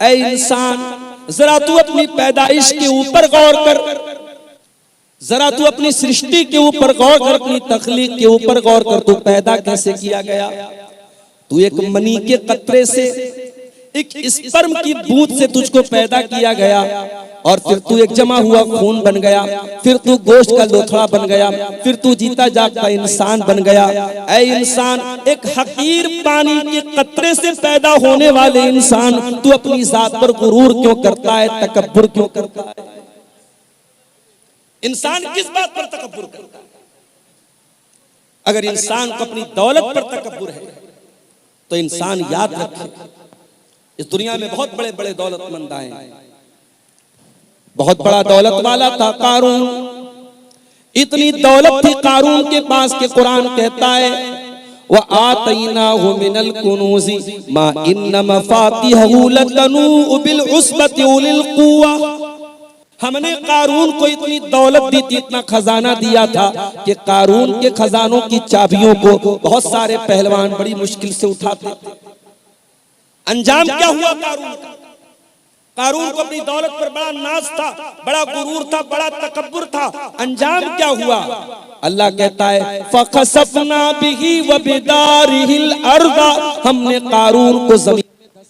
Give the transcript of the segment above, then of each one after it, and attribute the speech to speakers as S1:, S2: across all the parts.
S1: ऐ इंसान, जरा तू अपनी पैदाइश के ऊपर गौर कर, जरा तू अपनी सृष्टि के ऊपर गौर कर, अपनी तख्लीक के ऊपर गौर कर। तू पैदा कैसे किया गया? तू एक मनी के कतरे से, एक स्पर्म की बूंद से तुझको पैदा किया गया, और फिर तू एक जमा हुआ खून बन गया, फिर तू गोश्त का लोथड़ा बन गया, फिर तू जीता जागता इंसान बन गया। ऐ इंसान, एक हकीर पानी के कतरे से पैदा होने वाले इंसान, तू अपनी जात पर गुरूर क्यों करता है, तकब्बुर क्यों करता है? इंसान किस बात पर तकब्बुर करता है? अगर इंसान को अपनी दौलत पर तकब्बुर है तो इंसान याद रखे, इस दुनिया में बहुत बड़े बड़े दौलतमंद आए। बहुत बड़ा दौलत वाला था कारून, इतनी दौलत थी कारून के पास के कुरान कहता है व आतैनाहु मिनल कुनूज़ि मा इन्न मफातिहहु लतनू बिल उस्बति उलिल कुव्वा। हमने कारून को इतनी दौलत दी थी, इतना खजाना दिया था कि कारून के खजानों की चाबियों को बहुत सारे पहलवान बड़ी मुश्किल से उठाते। अंजाम क्या हुआ कारून का? कारून को अपनी दौलत पर बड़ा नाज था, बड़ा गुरूर था, बड़ा तकब्बुर था। अंजाम क्या हुआ? अल्लाह कहता है फखसफना बिही व बिदारिहिल अर्दा, हमने कारून को जमीन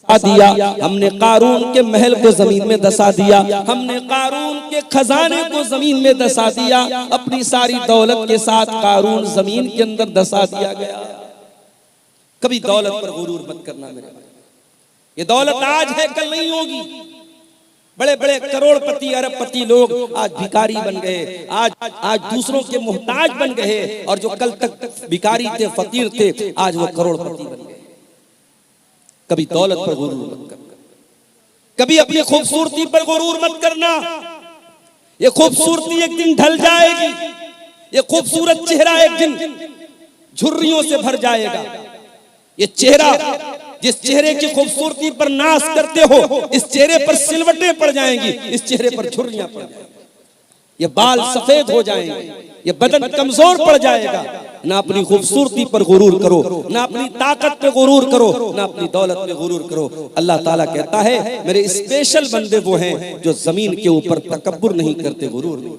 S1: दिया, हमने कारून के महल को जमीन में दसा दिया, हमने कारून के खजाने को जमीन में दसा दिया। अपनी सारी दौलत के साथ कारून जमीन के अंदर दसा दिया गया। कभी दौलत पर गुरूर मत करना मेरे भाई। ये दौलत आज है, कल नहीं होगी। बड़े बड़े करोड़पति अरबपति लोग आज भिखारी बन गए, आज दूसरों के मोहताज बन गए, और जो कल तक भिखारी थे, फकीर थे, आज वो करोड़पति बन गए। कभी दौलत पर गुरूर मत करना, कभी अपनी खूबसूरती पर गुरूर मत करना। ये खूबसूरती एक दिन ढल जाएगी, ये खूबसूरत चेहरा एक दिन झुर्रियों से भर जाएगा। ये चेहरा, जिस चेहरे की खूबसूरती पर नाश करते हो, इस चेहरे पर सिलवटें पड़ जाएंगी, इस चेहरे पर झुर्रियां पड़ जाएंगी, ये बाल सफेद हो जाएंगे, ये बदन कमजोर पड़ जाएगा। ना अपनी खूबसूरती पर गुरूर करो, ना अपनी ताकत पे गुरूर करो, ना अपनी दौलत पे गुरूर करो। अल्लाह ताला कहता है मेरे स्पेशल बंदे वो हैं जो जमीन के ऊपर तकब्बुर नहीं करते, गुरूर नहीं।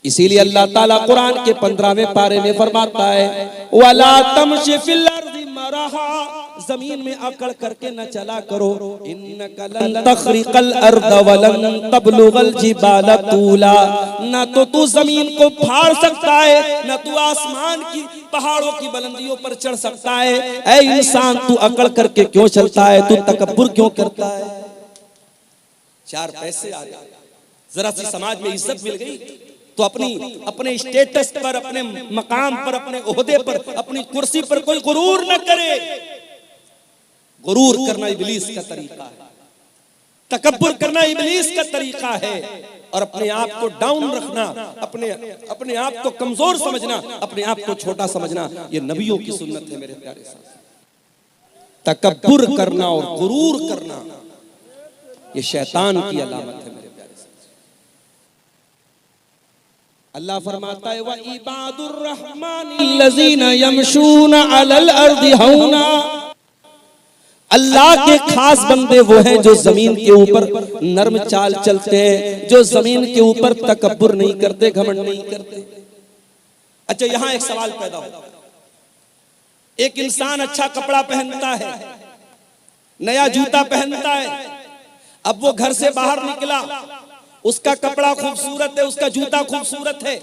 S1: इसीलिए अल्लाह ताला कुरान के 15वें पारे में फरमाता है वला तमशी फिल अर्दि मरहा, जमीन में अकड़ करके न चला करो। इन्नका लन तखरिकल अर्द वलन तबलुगल जिबाल तूला, न तो तू जमीन को फाड़ सकता है, न तू आसमान की पहाड़ों की बुलंदियों पर चढ़ सकता है। ऐ इंसान, तू अकड़ करके क्यों चलता है, तू तकब्बुर क्यों करता है? चार पैसे आ गए, जरा सी समाज में इज्जत मिल गई तो अपने स्टेटस पर, अपने मकाम पर, अपने ओहदे पर, अपनी कुर्सी पर कोई गुरूर न करे। गुरूर करना इब्लीस का तरीका है, तकब्बुर करना इब्लीस का तरीका है, और अपने आप को डाउन रखना, अपने आप को कमजोर समझना, अपने आप को छोटा समझना, ये नबियों की सुन्नत है मेरे प्यारे साथ। तकब्बुर करना और गुरूर करना ये शैतान की अलामत है मेरे प्यारे साथ। अल्लाह फरमाता है व इबादुर रहमानिल्लज़ीना यमशूना अलल अर्दि हौना, अल्लाह के खास बंदे वो हैं जो जमीन के ऊपर नर्म चाल चलते हैं, जो जमीन के ऊपर तकब्बुर नहीं करते, घमंड नहीं करते। अच्छा, यहां एक सवाल पैदा होता है। एक इंसान अच्छा कपड़ा पहनता है, नया जूता पहनता है, अब वो घर से बाहर निकला, उसका कपड़ा खूबसूरत है, उसका जूता खूबसूरत है।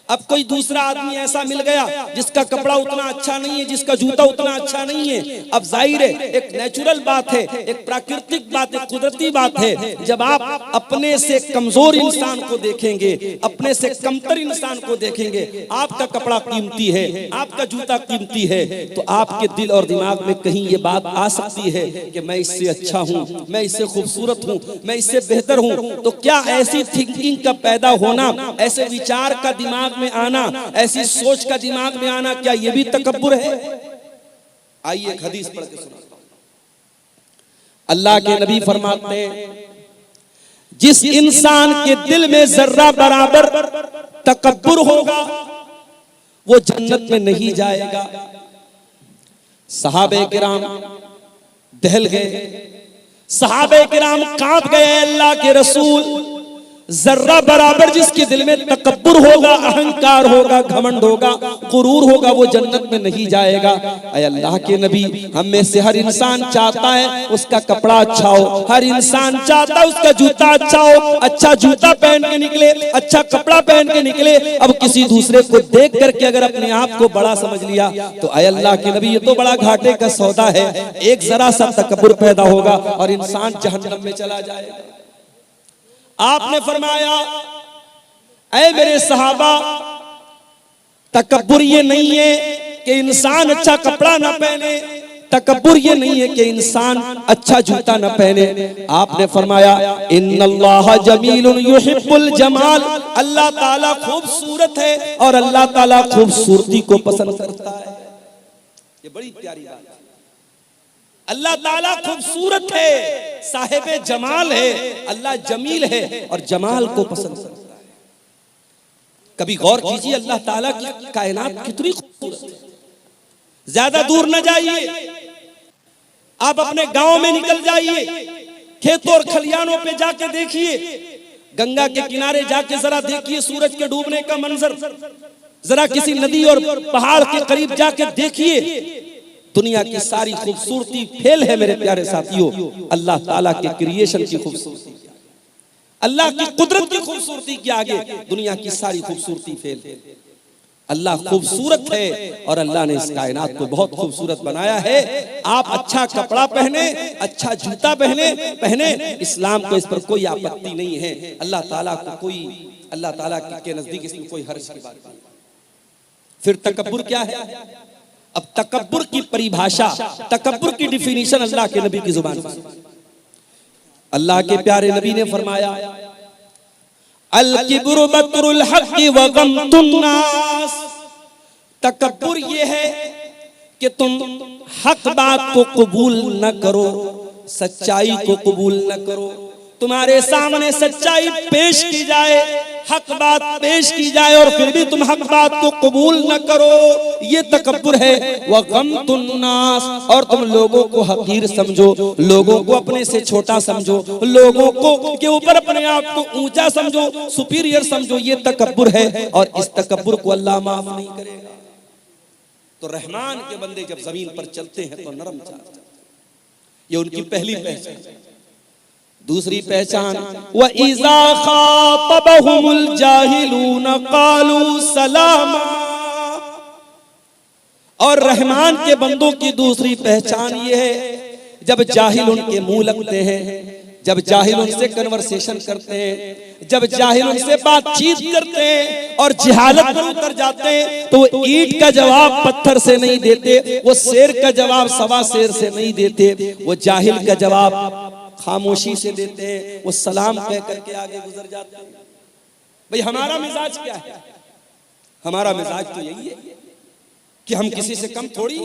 S1: अब कोई दूसरा आदमी ऐसा मिल गया जिसका कपड़ा उतना अच्छा नहीं है, जिसका जूता उतना अच्छा नहीं है। अब जाहिर है, एक नेचुरल बात है, एक प्राकृतिक बात है, कुदरती बात है। जब आप अपने से कमजोर इंसान को देखेंगे, अपने से कमतर इंसान को देखेंगे, आपका कपड़ा कीमती है, आपका जूता कीमती है, तो आपके दिल और दिमाग में कहीं ये बात आ सकती है कि मैं इससे अच्छा हूँ, मैं इससे खूबसूरत हूँ, मैं इससे बेहतर हूँ। तो क्या ऐसी थिंकिंग का पैदा होना, ऐसे विचार का दिमाग में आना, ऐसी सोच का दिमाग में आना, क्या ये भी तकब्बुर है? आइए एक हदीस पढ़ के सुनाता हूं। अल्लाह के नबी फरमाते हैं जिस इंसान के दिल में जर्रा बराबर तकब्बुर होगा वो जन्नत में नहीं जाएगा। सहाबे किराम दहल गए। सहाबे किराम कांप गए। अल्लाह के रसूल, जर्रा बराबर जिसके दिल में तकब्बुर होगा, अहंकार होगा, घमंड होगा, गुरूर होगा, वो जन्नत में नहीं जाएगा। ऐ अल्लाह के नबी, हम में से हर इंसान चाहता है उसका कपड़ा अच्छा हो, हर इंसान चाहता है उसका जूता अच्छा हो, अच्छा जूता पहन के निकले, अच्छा कपड़ा पहन के निकले। अब किसी दूसरे को देख करके अगर अपने आप को बड़ा समझ लिया तो ऐ अल्लाह के नबी, ये तो बड़ा घाटे का सौदा है। एक जरा सा तकब्बुर पैदा होगा और इंसान जहन्नम में चला जाएगा। आपने फरमाया, ऐ मेरे सहाबा, तकब्बुर ये नहीं है कि इंसान अच्छा कपड़ा ना पहने, तकब्बुर ये नहीं है कि इंसान अच्छा जूता ना पहने। आपने फरमाया, इन्नल्लाह जमीलुन युहिब्बुल जमाल, अल्लाह ताला खूबसूरत है और अल्लाह ताला खूबसूरती को पसंद करता है। ये बड़ी प्यारी बात है। अल्लाह ताला खूबसूरत है, साहिबे जमाल है, अल्लाह जमील है और जमाल को पसंद करता है। कभी गौर कीजिए, अल्लाह ताला की कायनात कितनी खूबसूरत है। ज्यादा दूर न जाइए, आप अपने गांव में निकल जाइए, खेतों और खलियानों पे जाके देखिए, गंगा के किनारे जाके जरा देखिए सूरज के डूबने का मंजर, जरा किसी नदी और पहाड़ के करीब जाके देखिए, दुनिया की सारी खूबसूरती फेल है मेरे प्यारे साथियों। अल्लाह ताला के क्रिएशन की खूबसूरती, अल्लाह की कुदरत की खूबसूरती के आगे दुनिया की सारी खूबसूरती फेल है। अल्लाह खूबसूरत है और अल्लाह ने इस कायनात को बहुत खूबसूरत बनाया है। आप अच्छा कपड़ा पहने, अच्छा जूता पहने, इस्लाम को इस पर कोई आपत्ति नहीं है। अल्लाह ताला को कोई, अल्लाह ताला के नजदीक इसमें कोई हर्ज की बात नहीं। फिर तकब्बुर क्या है? अब तकब्बुर की परिभाषा, तकब्बुर की डिफिनीशन अल्लाह के नबी की जुबान से। अल्लाह के प्यारे नबी ने फरमाया, अल किब्रु बत्रुल हक़्क़ि व गम्तुन नास, तकब्बुर ये है कि तुम हक बात को कबूल न करो, सच्चाई को कबूल न करो। तुम्हारे सामने सच्चाई पेश की जाए, हक बात पेश की जाए और फिर भी तुम हक बात को कबूल न करो, ये तकब्बुर है। व गम्तुन नास, और तुम लोगों को हकीर समझो, लोगों को अपने से छोटा समझो, लोगों को के ऊपर अपने आप को ऊंचा समझो, सुपीरियर समझो, ये तकब्बुर है। और इस तकब्बुर को अल्लाह माफ नहीं करेगा। तो रहमान के बंदे जब जमीन पर चलते हैं तो नरम चलते हैं, ये उनकी पहली पहचान। दूसरी पहचान, व इज़ा खातबहुमुल जाहिलून क़ालू सलामा, और रहमान के बंदों की दूसरी पहचान ये है, जब जाहिल उनके मुंह लगते हैं, जब जाहिल उनसे कन्वर्सेशन करते हैं, जब जाहिल उनसे बातचीत करते हैं और जिहालत पर उतर जाते हैं, तो वो ईंट का जवाब पत्थर से नहीं देते, वो शेर का जवाब सवा शेर से नहीं देते, वो जाहिल का जवाब खामोशी से देते हैं, वो सलाम कह करके आगे गुजर जाते हैं। भाई हमारा मिजाज क्या है? हमारा मिजाज तो यही है कि हम किसी से कम थोड़ी।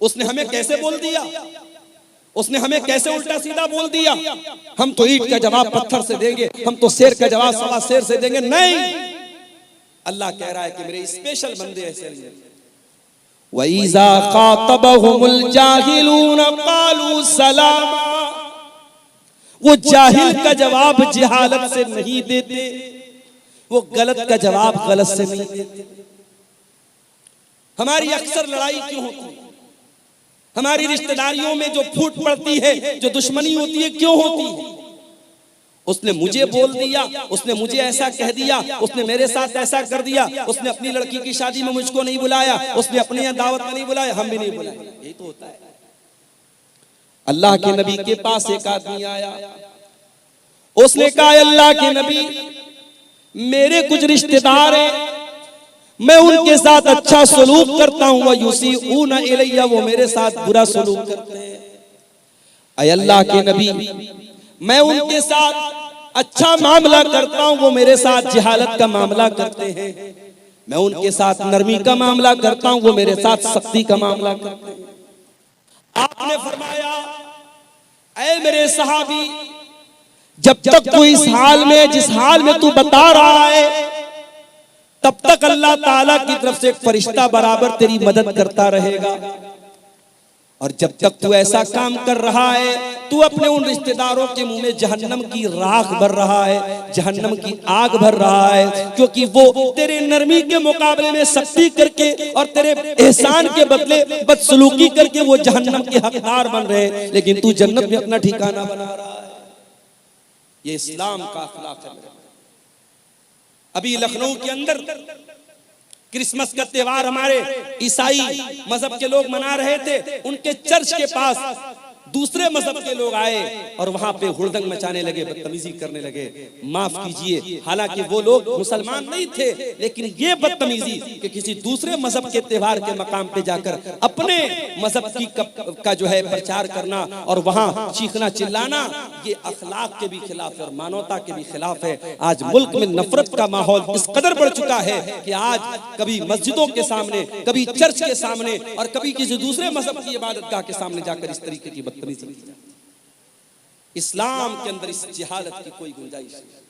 S1: उसने हमें कैसे बोल दिया, उसने हमें कैसे उल्टा सीधा बोल दिया, हम तो ईंट का जवाब पत्थर से देंगे, हम तो शेर का जवाब सवा शेर से देंगे। नहीं, अल्लाह कह रहा है कि मेरे स्पेशल बंदे ऐसे नहीं। वइज़ा खातबहुमुल जाहिलून क़ालू सलामा, वो जाहिल का जवाब जिहालत से नहीं देते, वो गलत का जवाब गलत से नहीं देते। हमारी अक्सर लड़ाई क्यों होती है? हमारी रिश्तेदारियों में जो फूट पड़ती है, जो दुश्मनी होती है, क्यों होती है? उसने मुझे बोल दिया, उसने मुझे ऐसा कह दिया, उसने मेरे साथ ऐसा कर दिया, उसने अपनी लड़की की शादी में मुझको नहीं बुलाया, उसने अपने यहाँ दावत में नहीं बुलाया, हम भी नहीं बुलाए। यही तो होता है। अल्लाह के नबी के पास एक आदमी आया, उसने कहा, अल्लाह के नबी, मेरे कुछ रिश्तेदार हैं, मैं उनके साथ अच्छा सलूक करता हूं, वह युसीऊना इलैया, वो मेरे साथ बुरा सलूक करते हैं। ऐ अल्लाह के नबी, मैं उनके साथ अच्छा मामला करता हूं, वो मेरे साथ जिहालत का मामला करते हैं। मैं उनके साथ नरमी का मामला करता हूं, वो मेरे साथ सख्ती का मामला करते हैं। आपने फरमाया, ऐ मेरे सहाबी, जब तक तू इस हाल में, जिस हाल में तू बता रहा है, तब तक अल्लाह ताला की तरफ से एक फरिश्ता बराबर तेरी मदद करता रहेगा। और जब तक तू ऐसा काम कर रहा है, तू अपने उन रिश्तेदारों के मुंह में जहन्नम की राख भर रहा है, जहन्नम की आग भर रहा है, क्योंकि वो तेरे नरमी के मुकाबले में सख्ती करके और तेरे एहसान के बदले बदसलूकी करके वो जहन्नम के हकदार बन रहे हैं, लेकिन तू जन्नत में अपना ठिकाना बना रहा है। ये इस्लाम का अखलाक है। अभी लखनऊ के अंदर क्रिसमस का त्योहार हमारे ईसाई मजहब के लोग मना रहे थे, उनके चर्च के पास दूसरे मजहब के लोग आए और वहां पे हुड़दंग मचाने लगे, बदतमीजी करने लगे। माफ कीजिए, हालांकि वो लोग मुसलमान नहीं थे, लेकिन ये बदतमीजी कि किसी दूसरे मजहब के त्योहार के मकाम पे जाकर अपने मजहब की का जो है प्रचार करना और वहां चीखना चिल्लाना, ये अखलाक के भी खिलाफ है और मानवता के भी खिलाफ है। आज मुल्क में नफरत का माहौल इस कदर बढ़ चुका है कि आज कभी मस्जिदों के सामने, कभी चर्च के सामने और कभी किसी दूसरे मजहब की इबादतगाह के सामने जाकर इस तरीके की इस्लाम के अंदर इस जहालत की कोई गुंजाइश नहीं।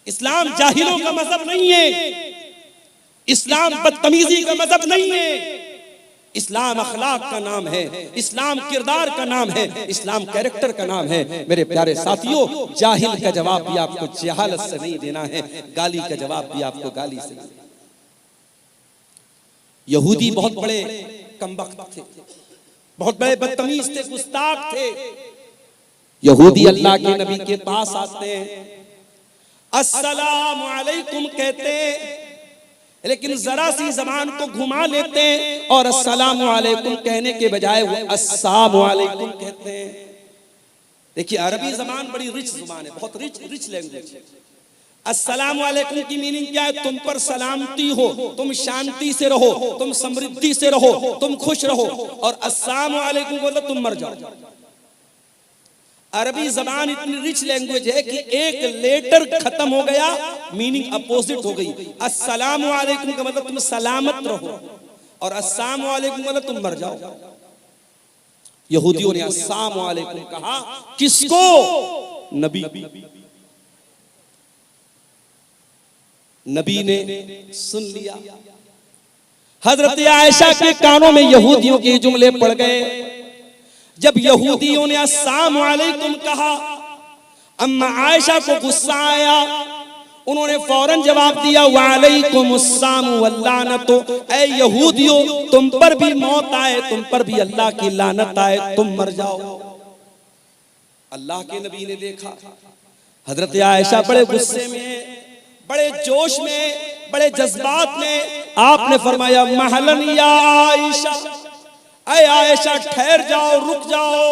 S1: इस्लाम जाहिलों का मजहब नहीं है, इस्लाम बदतमीजी का मजहब नहीं है, इस्लाम अखलाक का नाम है, इस्लाम किरदार का नाम है, इस्लाम कैरेक्टर का नाम है। मेरे प्यारे साथियों, जाहिल का जवाब भी आपको जहालत से नहीं देना है, गाली का जवाब भी आपको गाली से नहीं। यहूदी बहुत बड़े कमबख्त थे, बहुत बड़े बदतमीज थे, गुस्ताख थे। यहूदी अल्लाह के नबी के पास आते हैं, अस्सलामु अलैकुम कहते हैं, लेकिन जरा सी जबान को घुमा लेते हैं और अस्सलामु अलैकुम कहने के बजाय वो अस्सलामु अलैकुम कहते हैं। देखिए, अरबी जबान बड़ी रिच जुबान है, बहुत रिच लैंग्वेज है। अस्सलामु अलैकुम की मीनिंग क्या है? तुम पर सलामती हो, तुम शांति से रहो, तुम समृद्धि से रहो, तुम खुश रहो। और अस्सलामु अलैकुम बोलो तुम मर जाओ। अरबी जबान इतनी रिच लैंग्वेज है कि एक लेटर खत्म हो गया, मीनिंग अपोजिट हो गई। अस्सलामु अलैकुम का मतलब तुम सलामत रहो और अस्सलामु अलैकुम मतलब तुम मर जाओ। यहूदियों ने अस्सलामु अलैकुम कहा, किसको? नबी नबी ने सुन लिया। हजरत आयशा के कानों में यहूदियों के जुमले पड़ गए। जब यहूदियों ने अस्सलामु अलैकुम कहा, अम्मा आयशा को गुस्सा आया, उन्होंने फौरन जवाब दिया, वालैकुमुस्सलाम वल्लानतु, ऐ यहूदियों तुम पर भी मौत आए, तुम पर भी अल्लाह की लानत आए, तुम मर जाओ। अल्लाह के नबी ने देखा हजरत आयशा बड़े गुस्से में, बड़े जोश में, बड़े जज्बात में, आपने फरमाया, महलन या आयशा, ऐ आयशा ठहर जाओ, रुक जाओ।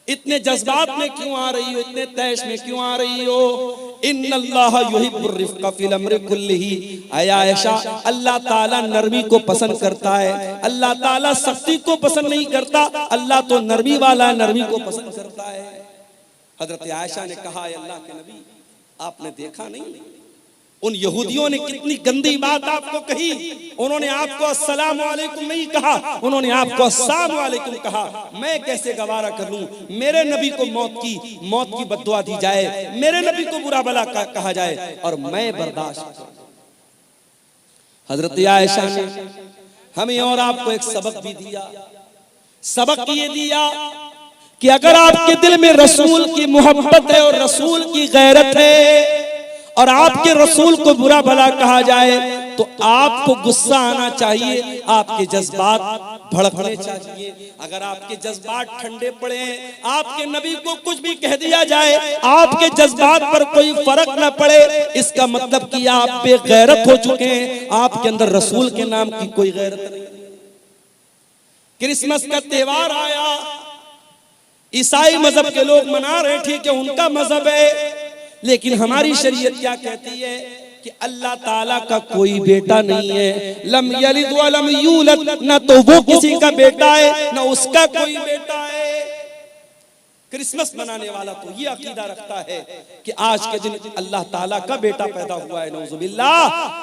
S1: इतने जज्बात में क्यों आ रही हो, इतने तैश में क्यों आ रही हो? इन्नल्लाह युहिब्बुर रिफ्क़ फिल अम्रि कुल्लिही, ऐ आयशा अल्लाह ताला नरमी को पसंद करता है, अल्लाह ताला सख्ती को पसंद नहीं करता, अल्लाह तो नरमी वाला है, नरमी को पसंद करता है। हजरत आयशा ने कहा, अल्लाह के नबी आपने देखा नहीं उन यहूदियों ने कितनी गंदी बात आपको कही? उन्होंने आपको अस्सलामु अलैकुम नहीं कहा, उन्होंने आपको अस्सलामु अलैकुम कहा। मैं कैसे गवारा कर लूं मेरे नबी को मौत की बद्दुआ दी जाए, मेरे नबी को बुरा भला कहा जाए और मैं बर्दाश्त करूं। हजरत आयशा ने हमें और आपको एक सबक भी दिया। सबक ये दिया कि अगर आपके दिल में रसूल की मोहब्बत है और रसूल की गैरत है और आपके रसूल को बुरा भला कहा जाए तो आपको गुस्सा आना चाहिए, आपके जज्बात भड़कने चाहिए। अगर आपके जज्बात ठंडे पड़े, आपके नबी को कुछ भी कह दिया जाए, आपके जज्बात पर कोई फर्क न पड़े, इसका मतलब कि आप बेगैरत हो चुके हैं, आपके अंदर रसूल के नाम की कोई गैरत नहीं। क्रिसमस का त्योहार आया, ईसाई मजहब के लोग मना रहे, ठीक है उनका मजहब है, लेकिन हमारी शरीयत क्या कहती है कि अल्लाह ताला का कोई बेटा नहीं है। लम यलिद व लम यूलद, ना तो वो किसी का बेटा है ना उसका कोई बेटा है। क्रिसमस मनाने वाला तो ये अकीदा रखता है कि आज के दिन अल्लाह ताला का बेटा पैदा हुआ है, नौजुबिल्लाह।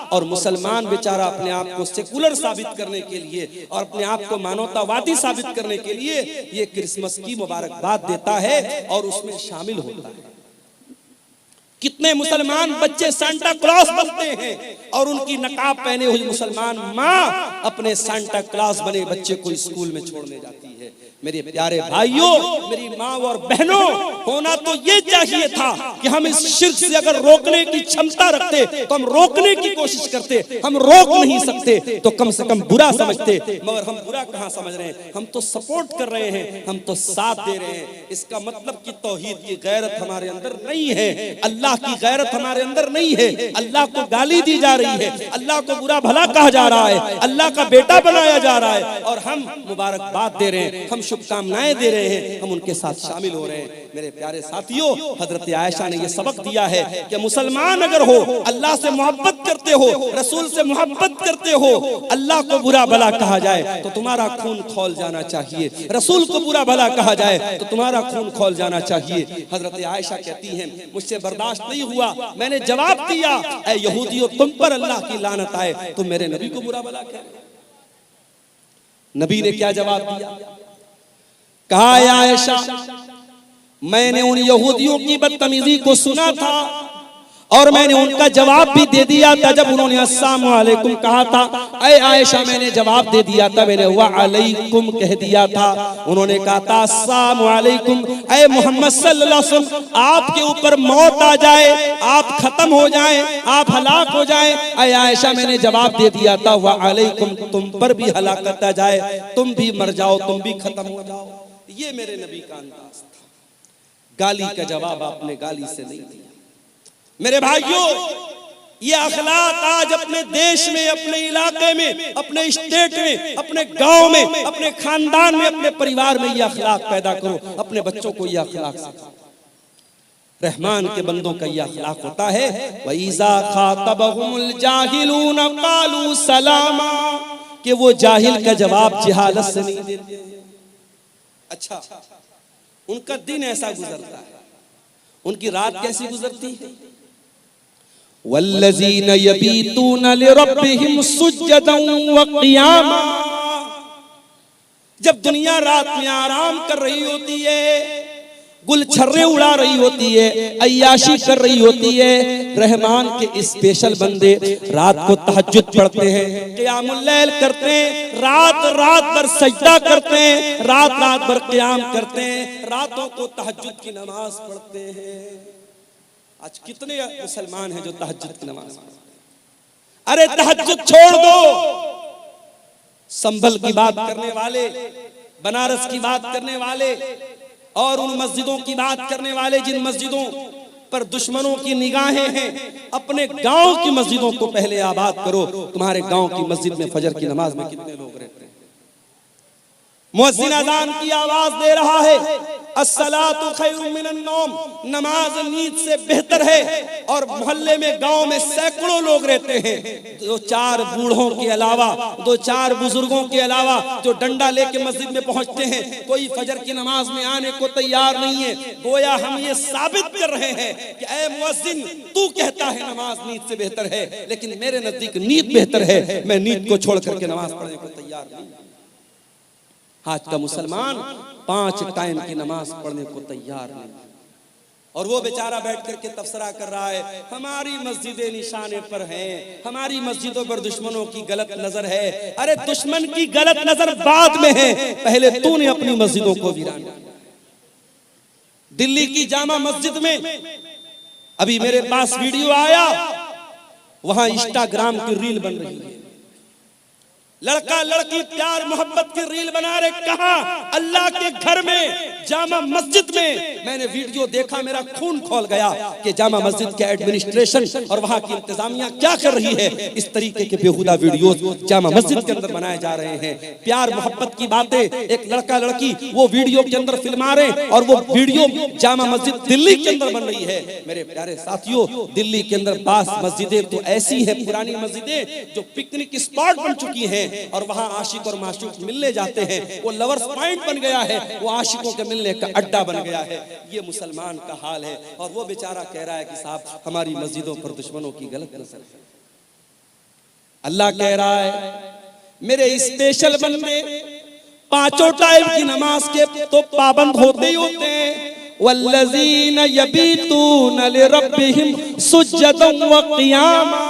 S1: और मुसलमान बेचारा अपने आप को सेकुलर साबित करने के लिए और अपने आप को मानवतावादी साबित करने के लिए ये क्रिसमस की मुबारकबाद देता है और उसमें शामिल होता है। कितने मुसलमान बच्चे सांता क्लॉस बनते हैं और उनकी नकाब पहने हुई मुसलमान माँ अपने सांता क्लॉस बने बच्चे को स्कूल में छोड़ने जाती है। मेरे प्यारे भाइयों, मेरी माँ और बहनों, होना तो ये चाहिए था कि हम इस शिर्क से अगर रोकने की क्षमता रखते तो हम रोकने की कोशिश करते। हम रोक नहीं सकते तो कम से कम बुरा समझते, मगर हम बुरा कहाँ समझ रहे हैं, हम तो सपोर्ट कर रहे हैं, हम तो साथ दे रहे हैं। इसका मतलब कि तौहीद की गैरत हमारे अंदर नहीं है, अल्लाह की गैरत हमारे अंदर नहीं है। अल्लाह को गाली दी जा रही है, अल्लाह को बुरा भला कहा जा रहा है, अल्लाह का बेटा बनाया जा रहा है और हम मुबारकबाद दे रहे हैं, हम शुभकामनाएं दे रहे हैं, हम उनके साथ शामिल हो रहे हैं। मेरे प्यारे साथियों, हजरत आयशा ने यह सबक दिया है कि मुसलमान अगर हो, अल्लाह से मोहब्बत करते हो, रसूल से मोहब्बत करते हो, अल्लाह को बुरा भला कहा जाए तो तुम्हारा खून खौल जाना चाहिए, रसूल को बुरा भला कहा जाए तो तुम्हारा खून खौल जाना चाहिए। हजरत आयशा कहती हैं, मुझसे बर्दाश्त नहीं हुआ, मैंने जवाब दिया, ऐ यहूदियों, तुम पर अल्लाह की लानत आए, तुम मेरे नबी को बुरा भला कह। नबी ने क्या जवाब दिया? कहा, आयशा, मैंने उन यहूदियों की बदतमीजी को सुना था और मैंने उनका जवाब भी दे दिया था जब उन्होंने अस्सलामु अलैकुम कहा था। ऐ आयशा, मैंने जवाब दे दिया था, मैंने व अलैकुम कह दिया था। उन्होंने कहा था अस्सलामु अलैकुम, ऐ मोहम्मद सल्लल्लाहु अलैहि वसल्लम, आपके ऊपर मौत आ जाए, आप खत्म हो जाएं, आप हलाक हो जाएं। ऐ आयशा, मैंने जवाब दे दिया था व अलैकुम, तुम पर भी हलाकत आ जाए, तुम भी मर जाओ, तुम भी खत्म हो जाओ। ये मेरे नबी का अंदाज था। गाली का जवाब आपने गाली से नहीं दिया। मेरे भाइयों, ये अखलाक आज अपने देश में, अपने इलाके में, अपने स्टेट में, अपने गांव में, अपने खानदान में, अपने परिवार में ये अखलाक पैदा करो। अपने बच्चों को ये अखलाक सिखाओ। रहमान के बंदों का ये अखलाक होता है, वइज़ा खातबहुमुल जाहिलून क़ालू सलामा, कि वो जाहिल का जवाब जहालत से नहीं देते। अच्छा, उनका दिन ऐसा गुजरता है, उनकी रात कैसी गुजरती है? वल्लज़ीन यबीतून लिरब्बिहिम सुज्जदन व क़ियामा, जब दुनिया रात में आराम कर रही होती है, गुलछर्रे उड़ा रही होती है, अय्याशी कर रही होती है, रहमान के स्पेशल बंदे रात को तहज्जुद पढ़ते हैं, क़ियामुल लैल करते हैं, रात रात भर सजदा करते हैं, रात रात भर क़ियाम करते हैं, रातों को तहज्जुद की नमाज पढ़ते हैं। आज कितने मुसलमान हैं जो तहज्जुद की नमाज पढ़ते हैं? अरे तहज्जुद छोड़ दो, संभल की बात करने वाले, बनारस की बात करने वाले और उन मस्जिदों की बात करने वाले जिन मस्जिदों पर दुश्मनों की निगाहें हैं, अपने गांव की मस्जिदों को पहले आबाद करो। तुम्हारे गांव की मस्जिद में फजर की नमाज में कितने लोग रहते हैं? मुअज्जिन अज़ान की आवाज दे रहा है, अस्सलातु खैरुम मिनन नौम, नमाज नींद से बेहतर है, और मोहल्ले में, गांव में सैकड़ों लोग रहते हैं, दो चार बूढ़ों के अलावा, दो चार बुजुर्गों के अलावा, जो डंडा लेके मस्जिद में पहुंचते हैं, कोई फजर की नमाज में आने को तैयार नहीं है। गोया हम ये साबित कर रहे हैं कि ऐ मुअज्जिन, तू कहता है नमाज नींद से बेहतर है, लेकिन मेरे नजदीक नींद बेहतर है, मैं नींद को छोड़ करके नमाज पढ़ने को तैयार नहीं। आज का मुसलमान 5 टाइम की नमाज पढ़ने को तैयार नहीं, और वो बेचारा बैठ करके तबसरा कर रहा है, हमारी मस्जिदें निशाने पर हैं, हमारी मस्जिदों पर दुश्मनों की गलत नजर है। अरे दुश्मन की गलत नजर बाद में है, पहले तूने अपनी मस्जिदों को वीरान किया। दिल्ली की जामा मस्जिद में अभी मेरे पास वीडियो आया, वहां इंस्टाग्राम की रील बन रही है, लड़का लड़की प्यार मोहब्बत की रील बना रहे। कहा? अल्लाह के घर में, जामा मस्जिद में। मैंने वीडियो देखा, मेरा खून खौल गया कि जामा मस्जिद के एडमिनिस्ट्रेशन और वहां की इंतजामिया क्या कर रही है। इस तरीके के बेहुदा वीडियोस जामा मस्जिद के अंदर बनाए जा रहे हैं। प्यार मोहब्बत की बातें, एक लड़का लड़की वो वीडियो के अंदर फिल्मा रहे, और वो वीडियो जामा मस्जिद दिल्ली के अंदर बन रही है। मेरे प्यारे साथियों, दिल्ली के अंदर 5 मस्जिदें तो ऐसी हैं, पुरानी मस्जिदें, जो पिकनिक स्पॉट बन चुकी हैं, और वहां आशिक और माशूक मिलने जाते हैं। वो लवर्स पॉइंट बन गया है, वो आशिकों के मिलने का अड्डा बन गया है। ये मुसलमान का हाल है, और वो बेचारा कह रहा है कि साहब हमारी मस्जिदों पर दुश्मनों की गलत नजर है। अल्लाह कह रहा है, मेरे स्पेशल बंदे 5 टाइम की नमाज के तो पाबंद होते ही होते हैं, वल्लज़ीना यबीतूना लिरब्बिहिम सुज्जदन व क़ियामा,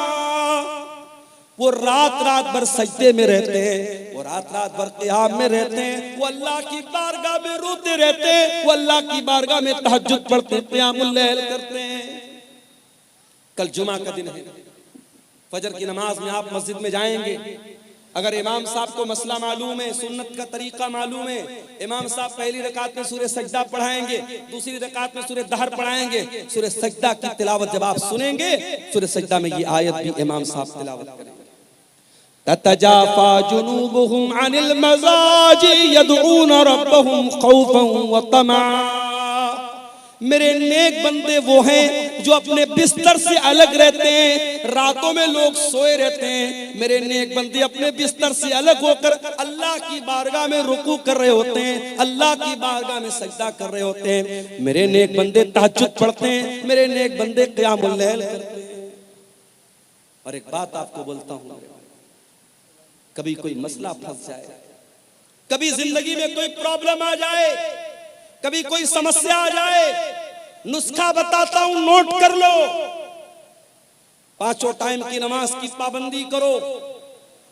S1: वो रात रात भर सजदे में रहते हैं, वो रात रात भर क़ियाम में रहते हैं, वो अल्लाह की बारगाह में रोते रहते हैं, वो अल्लाह की बारगाह में तहज्जुद पढ़ते हैं, क़ियामुल लैल करते हैं। कल जुमा का दिन है, फजर की नमाज में आप मस्जिद में जाएंगे, अगर इमाम साहब को मसला मालूम है, सुन्नत का तरीका मालूम है, इमाम साहब पहली रकात में सूरह सजदा पढ़ाएंगे, दूसरी रकात में सूरह दहर पढ़ाएंगे, सूरह सजदा की तिलावत जब आप सुनेंगे, सूरह सजदा में ये आयत भी इमाम साहब तिलावत करेंगे, ततजाफा जुनूबुहुम अनिल मज़ाजी यदऊन रब्बहुम खौफन व तमा। मेरे नेक बंदे वो हैं जो अपने बिस्तर से अलग रहते हैं, रातों में लोग सोए रहते हैं, मेरे नेक बंदे अपने बिस्तर से अलग होकर अल्लाह की बारगाह में रुकू कर रहे होते हैं, अल्लाह की बारगाह में सजदा कर रहे होते हैं, मेरे नेक बंदे तहज्जुद पढ़ते हैं, मेरे नेक बंदे क़ियामुल लैल करते हैं। और एक बात आपको बोलता हूं, कभी कोई मसला फंस जाए, कभी जिंदगी में कोई प्रॉब्लम आ जाए, कभी कोई समस्या आ जाए, नुस्खा बताता हूं, नोट कर लो। पांचों टाइम की नमाज की पाबंदी करो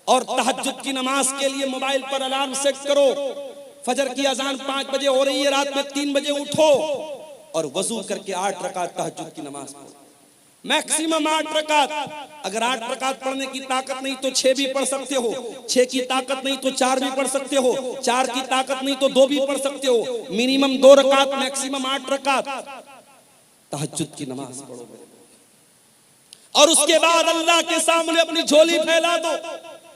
S1: और तहज्जुद की नमाज के लिए मोबाइल पर अलार्म सेट करो। फजर की अजान 5 बजे हो रही है, रात में 3 बजे उठो और वजू करके 8 रकात तहज्जुद की नमाज पढ़ो, मैक्सिमम 8 रकात। अगर 8 रकात पढ़ने की ताकत नहीं तो 6 भी पढ़ सकते हो, 6 की ताकत नहीं तो 4 भी पढ़ सकते हो, 4 की ताकत नहीं तो 2 भी पढ़ सकते हो, मिनिमम 2 रकात, मैक्सिमम 8 रकात तहज्जुद की नमाज पढ़ो। और उसके बाद अल्लाह के सामने अपनी झोली फैला दो,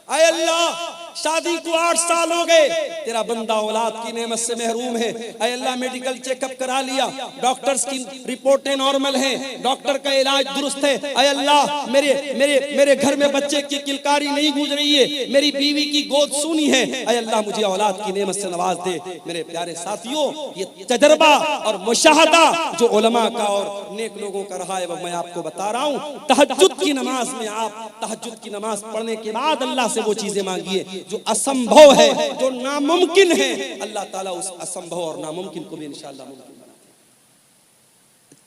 S1: आए अल्लाह शादी को 8 साल हो गए, तेरा बंदा औलाद की नेमत से महरूम है, आए अल्लाह मेडिकल चेकअप करा लिया, डॉक्टर्स की रिपोर्टें नॉर्मल हैं, डॉक्टर का इलाज दुरुस्त है, आए अल्लाह मेरे मेरे मेरे घर में बच्चे की किलकारी नहीं गूंज रही है, मेरी बीवी की गोद सूनी है, आए अल्लाह मुझे औलाद की नेमत से नवाज दे। मेरे प्यारे साथियों, ये तजर्बा और मुशाहदा जो उलमा का और नेक लोगों का रहा है वो मैं आपको बता रहा हूँ। तहज्जुद की नमाज में आप तहज्जुद की नमाज पढ़ने के बाद अल्लाह से वो चीजें मांगिए जो असंभव है, जो नामुमकिन है, अल्लाह ताला उस असंभव और नामुमकिन को भी इंशाअल्लाह मुमकिन बनाएगा।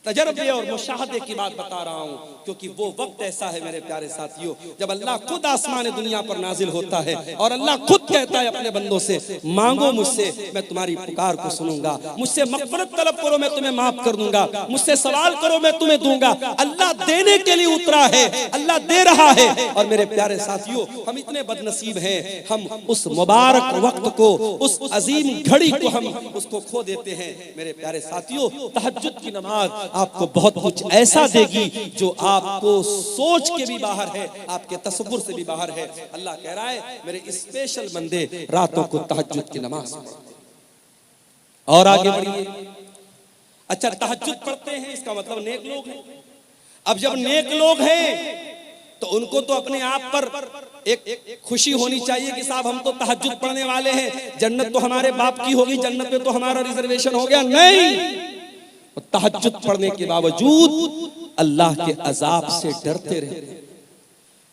S1: तजर्बे और मुशाहदे की बात बता रहा हूं, क्योंकि वो वक्त ऐसा है मेरे प्यारे साथियों जब अल्लाह खुद आसमान दुनिया पर नाजिल होता है और अल्लाह खुद कहता है अपने बंदों से, मांगो मुझसे, मैं तुम्हारी पुकार को सुनूंगा, मुझसे मग़फ़िरत तलब करो, मैं तुम्हें माफ कर दूंगा, मुझसे सवाल करो, मैं तुम्हें दूंगा। अल्लाह देने के लिए उतरा है, अल्लाह दे रहा है। और मेरे प्यारे साथियों, हम इतने बदनसीब हैं, हम उस मुबारक वक्त को, उस अजीम घड़ी को हम उसको खो देते हैं। मेरे प्यारे साथियों, तहज्जुद की नमाज आपको बहुत कुछ ऐसा देगी जो आपको सोच के भी बाहर है, आपके तसव्वुर से भी बाहर है। अल्लाह कह रहा है मेरे स्पेशल बंदे रातों को तहज्जुद की नमाज पढ़ते। और आगे बढ़िए। अच्छा, तहज्जुद पढ़ते हैं इसका मतलब नेक लोग हैं। अब जब नेक लोग हैं तो उनको तो अपने आप पर एक खुशी होनी चाहिए कि साहब हम तो तहज्जुद पढ़ने वाले हैं, जन्नत तो हमारे बाप की होगी, जन्नत में तो हमारा रिजर्वेशन हो गया। नहीं, तहज्जुद पढ़ने के बावजूद अल्लाह के अजाब से डरते रहते।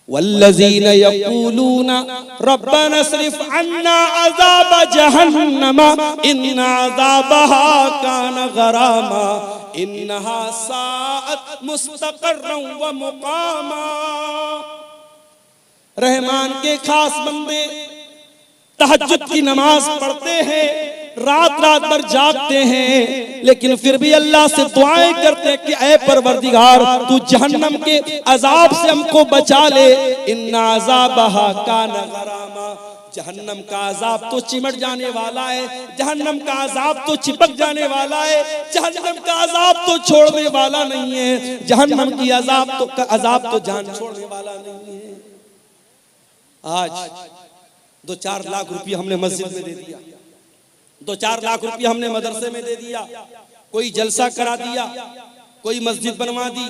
S1: वल्लज़ीना यक़ूलूना रब्बना स्रिफ अन्ना अज़ाब जहन्नम इन्ना अज़ाबहा कान गरामा इन्नहा साअत मुस्तक़र्रन व मुक़ामा। रहमान के खास बंदे तहज्जुद की नमाज पढ़ते हैं, रात रात भर जागते हैं, लेकिन फिर भी अल्लाह से दुआएं करते हैं कि ऐ परवरदिगार तू जहन्नम के अजाब से हमको बचा ले। इन्ना अज़ाबहा कान गरामा, जहन्नम का अजाब तो चिमट जाने वाला है, जहन्नम का अजाब तो चिपक जाने वाला है, जहन्नम का अजाब तो छोड़ने वाला नहीं है, जहन्नम की अजाब तो जान छोड़ने वाला नहीं है। आज 2-4 लाख रुपये हमने मस्जिद में दे दिया, 2-4 लाख रुपये हमने मदरसे में दे दिया, कोई जलसा करा दिया, कोई मस्जिद बनवा दी,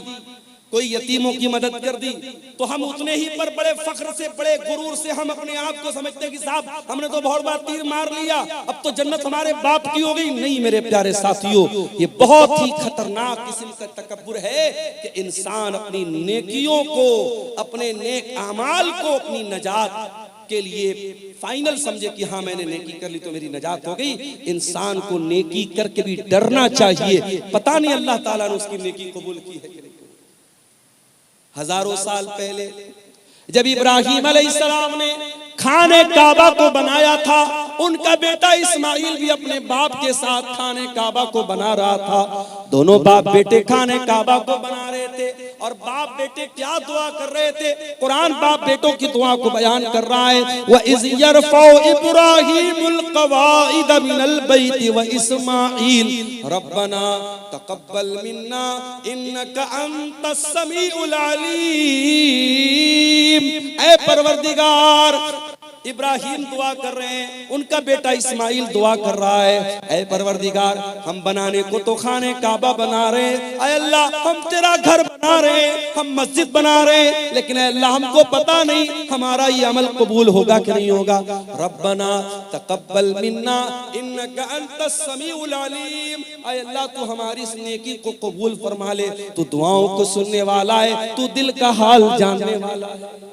S1: कोई यतीमों की मदद कर दी, तो हम उतने ही पर बड़े फख्र से, बड़े गुरूर से हम अपने आप को समझते हैं कि साहब हमने तो बहुत बार तीर मार लिया, अब तो जन्नत हमारे बाप की हो गई। नहीं मेरे प्यारे साथियों, ये बहुत ही खतरनाक किस्म का तकब्बुर है कि इंसान अपनी नेकियों को, अपने नेक अमाल को अपनी नजात के लिए फाइनल समझे कि हाँ मैंने नेकी कर ली तो मेरी नजात हो गई। इंसान को नेकी करके भी डरना चाहिए, पता नहीं अल्लाह ताला ने उसकी नेकी कबूल की है कि नहीं। हजारों साल पहले जब इब्राहिम अलैहिस्सलाम ने खाने काबा को बनाया था, उनका बेटा इस्माइल भी अपने बाप के साथ खाने काबा को बना रहा था। दोनों बाप बेटे खाने काबा को बना रहे थे और बाप बेटे क्या दुआ कर रहे थे, कुरान बाप बेटों की दुआ को बयान कर रहा है। व इज़ यरफ़उ इब्राहीमुल क़वाइद मिनल बैति व इस्माइल रब्बना तक़ब्बल मिन्ना इन्नका अंतस समीउल अलीम। ऐ परवरदिगार, इब्राहिम दुआ कर रहे हैं, उनका बेटा इस्माइल दुआ कर रहा है, ऐ परवरदिगार हम बनाने को तो खाने काबा बना रहे हैं, ऐ अल्लाह हम तेरा घर बना रहे हैं, हम मस्जिद बना रहे हैं, लेकिन ऐ अल्लाह हमको पता नहीं हमारा ये अमल कबूल होगा कि नहीं होगा। रब्बना तक़ब्बल मिन्ना इन्नका अंतस समीउल अलीम। ऐ अल्लाह तू हमारी इस नेकी को कबूल फरमा ले, तू दुआओं को सुनने वाला है, तू दिल का हाल जानने वाला है।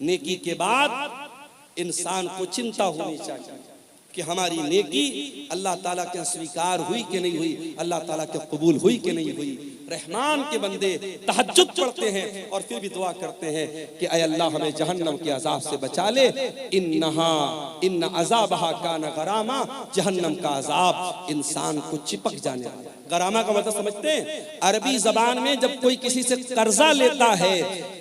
S1: नेकी के बाद इंसान को चिंता होनी चाहिए कि हमारी नेकी अल्लाह ताला के स्वीकार हुई कि नहीं हुई, अल्लाह ताला के कबूल हुई कि नहीं हुई। रहमान के बंदे तहज्जुद पढ़ते हैं और फिर भी दुआ करते हैं कि ऐ अल्लाह हमें जहन्नम के अजाब से बचा ले। इन्न अज़ाबहा कान गरामा, जहन्नम का अजाब इंसान को चिपक जाने वाला। गरामा का मतलब समझते हैं? अरबी जबान में जब कोई किसी से कर्जा लेता है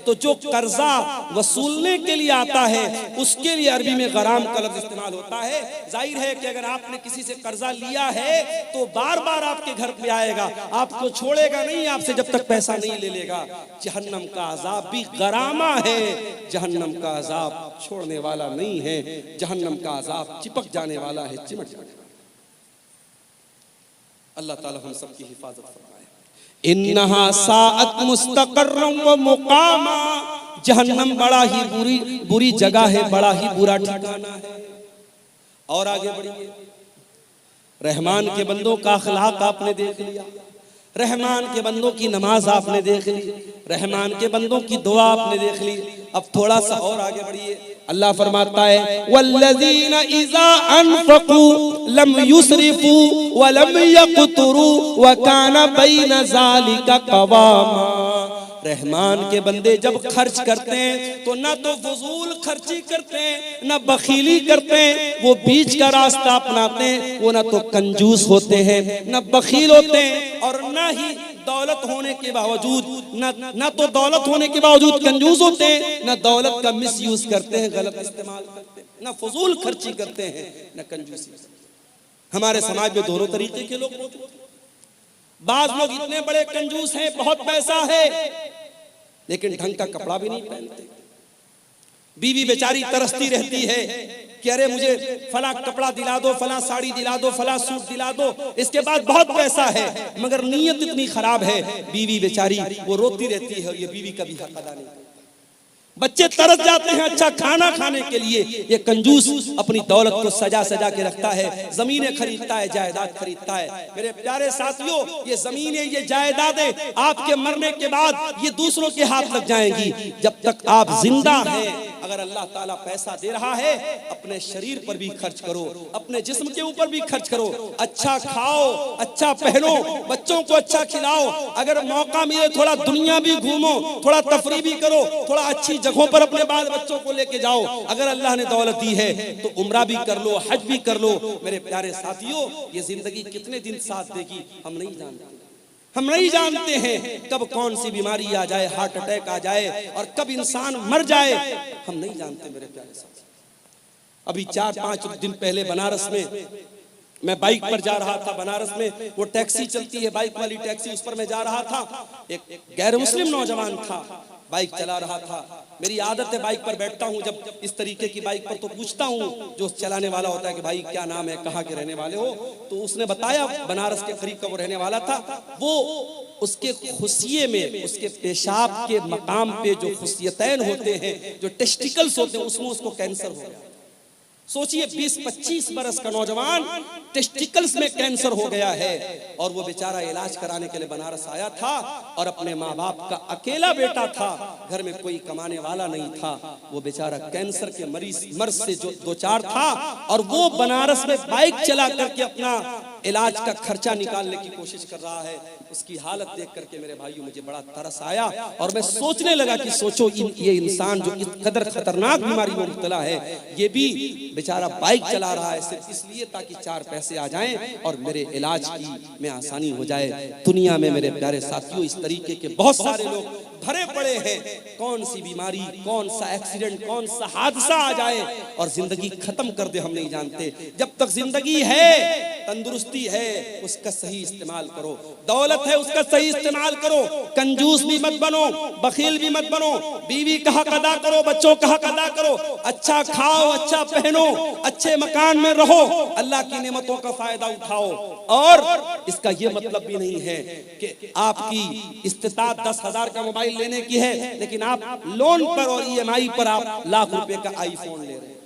S1: तो जो कर्जा वसूलने के लिए आता है उसके लिए अरबी में गराम का लफ्ज इस्तेमाल होता है। जाहिर है कि अगर आपने किसी से कर्जा लिया है तो बार बार आपके घर पे आएगा, आपको छोड़ेगा नहीं आपसे जब तक पैसा नहीं ले लेगा। जहन्नम का अजाब भी गरामा है, जहन्नम का अजाब छोड़ने वाला नहीं है, जहन्नम का अजाब चिपक जाने वाला है, चिमट जाने वाला। अल्लाह ताला हम सब की हिफाजत फरमाए। इन्नहा साअत मुस्तक़र्रन व मुक़ामा, जहन्नम बड़ा ही बुरी जगह है, बड़ा ही बुरा ठिकाना है। और आगे बढ़िए, रहमान के बंदों का अखलाक आपने देख लिया, रहमान के बंदों की नमाज आपने देख ली, रहमान के बंदों की दुआ आपने देख ली। अब थोड़ा सा और आगे बढ़िए, अल्लाह फरमाता है वल्लज़ीना इज़ा अनफ़क़ू लम युसरिफ़ू व लम यक़तुरू व काना बैन ज़ालिका क़वामा। रहमान के बंदे जब खर्च करते हैं तो ना तो फजूल खर्ची करते हैं, ना बखीली करते हैं, वो बीच का रास्ता अपनाते हैं। वो ना तो कंजूस होते हैं, ना बखील होते हैं, और ना ही दौलत होने के बावजूद ना तो दौलत होने के बावजूद कंजूस होते हैं, ना दौलत का मिसयूज करते हैं, गलत इस्तेमाल करते हैं, ना फजूल खर्ची करते हैं, ना कंजूसी। हमारे समाज में दोनों तरीके के लोग मौजूद हैं। बाज लोग इतने बड़े कंजूस हैं, बहुत पैसा है, लेकिन ढंग का कपड़ा भी नहीं पहनते। बीवी बेचारी तरसती रहती है कि अरे मुझे फला कपड़ा दिला दो, फला साड़ी दिला दो, फला सूट दिला दो, इसके बाद बहुत पैसा है, मगर नीयत इतनी खराब है, बीवी बेचारी वो रोती रहती है, ये बीवी कभी हक अदा नहीं करती। बच्चे तरस जाते हैं अच्छा खाना खाने के लिए, ये कंजूस अपनी दौलत को सजा सजा के रखता है, जमीनें खरीदता है, जायदाद खरीदता है। मेरे प्यारे साथियों, ये जमीनें, ये जायदादें आपके मरने के बाद ये दूसरों के हाथ लग जाएंगी। जब तक आप जिंदा हैं, अगर अल्लाह ताला पैसा दे रहा है, अपने शरीर पर भी खर्च करो, अपने जिस्म के ऊपर भी खर्च करो, अच्छा खाओ, अच्छा पहनो, बच्चों को अच्छा खिलाओ, अगर मौका मिले थोड़ा दुनिया भी घूमो, थोड़ा तफरी भी करो, थोड़ा अच्छी जगहों पर अपने बाल बच्चों को लेके जाओ। अगर अल्लाह ने दौलत दी है तो उम्रा भी कर लो, हज भी कर लो। मेरे प्यारे साथियों, ये जिंदगी कितने दिन साथ देगी हम नहीं जानते। हम नहीं जानते हैं कब कौन सी बीमारी आ जाए, हार्ट अटैक आ जाए, और कब इंसान मर जाए, हम नहीं जानते। मेरे प्यारे साथी, अभी 4-5 दिन पहले बनारस में मैं बाइक पर जा रहा था। बनारस में वो टैक्सी चलती है, बाइक वाली टैक्सी, उस पर मैं जा रहा था। एक गैर मुस्लिम नौजवान था, बाइक चला रहा था। मेरी आदत है बाइक पर बैठता हूँ जब इस तरीके की बाइक पर, तो पूछता हूँ जो चलाने वाला होता है कि भाई क्या नाम है, कहाँ के रहने वाले हो। तो उसने बताया बनारस के करीब का वो रहने वाला था। वो उसके खुशिये में, उसके पेशाब के मकाम पे जो खुशियतैन होते हैं, जो टेस्टिकल्स होते हैं, उसमें उसको कैंसर हो गया। सोचिए 20-25 बरस का नौजवान टेस्टिकल्स में कैंसर हो गया है और वो बेचारा इलाज कराने के लिए बनारस आया था और अपने माँ बाप का अकेला बेटा था, घर में कोई कमाने वाला नहीं था। वो बेचारा कैंसर के मर्ज से जो दो चार था और वो बनारस में बाइक चला करके अपना इलाज का खर्चा निकालने की कोशिश कर रहा है। उसकी हालत देख करके मेरे भाइयों मुझे बड़ा तरस आया और मैं सोचने लगा कि सोचो ये इंसान जो इस कदर खतरनाक बीमारी में मुब्तला है, ये भी बेचारा बाइक चला रहा है सिर्फ इसलिए ताकि 4 पैसे आ जाएं और मेरे इलाज की में आसानी हो जाए। दुनिया में मेरे प्यारे साथियों इस तरीके के बहुत सारे लोग भरे पड़े हैं। कौन सी बीमारी, कौन सा एक्सीडेंट, कौन सा हादसा आ जाए और जिंदगी खत्म कर दे हम नहीं जानते। जब तक जिंदगी है, तंदुरुस्ती है, उसका सही इस्तेमाल करो। दौलत है, उसका सही इस्तेमाल करो। कंजूस भी मत बनो, बखील भी मत बनो। बीवी का हक अदा करो, बच्चों का हक अदा करो। अच्छा खाओ, अच्छा पहनो, अच्छे मकान में रहो, अल्लाह की नेमतों का फायदा उठाओ। और इसका यह मतलब भी नहीं है कि आपकी इस्तिताअत 10,000 का मोबाइल लेने की है लेकिन आप लोन पर और EMI पर आप लाख रुपए का आईफोन ले रहे हैं।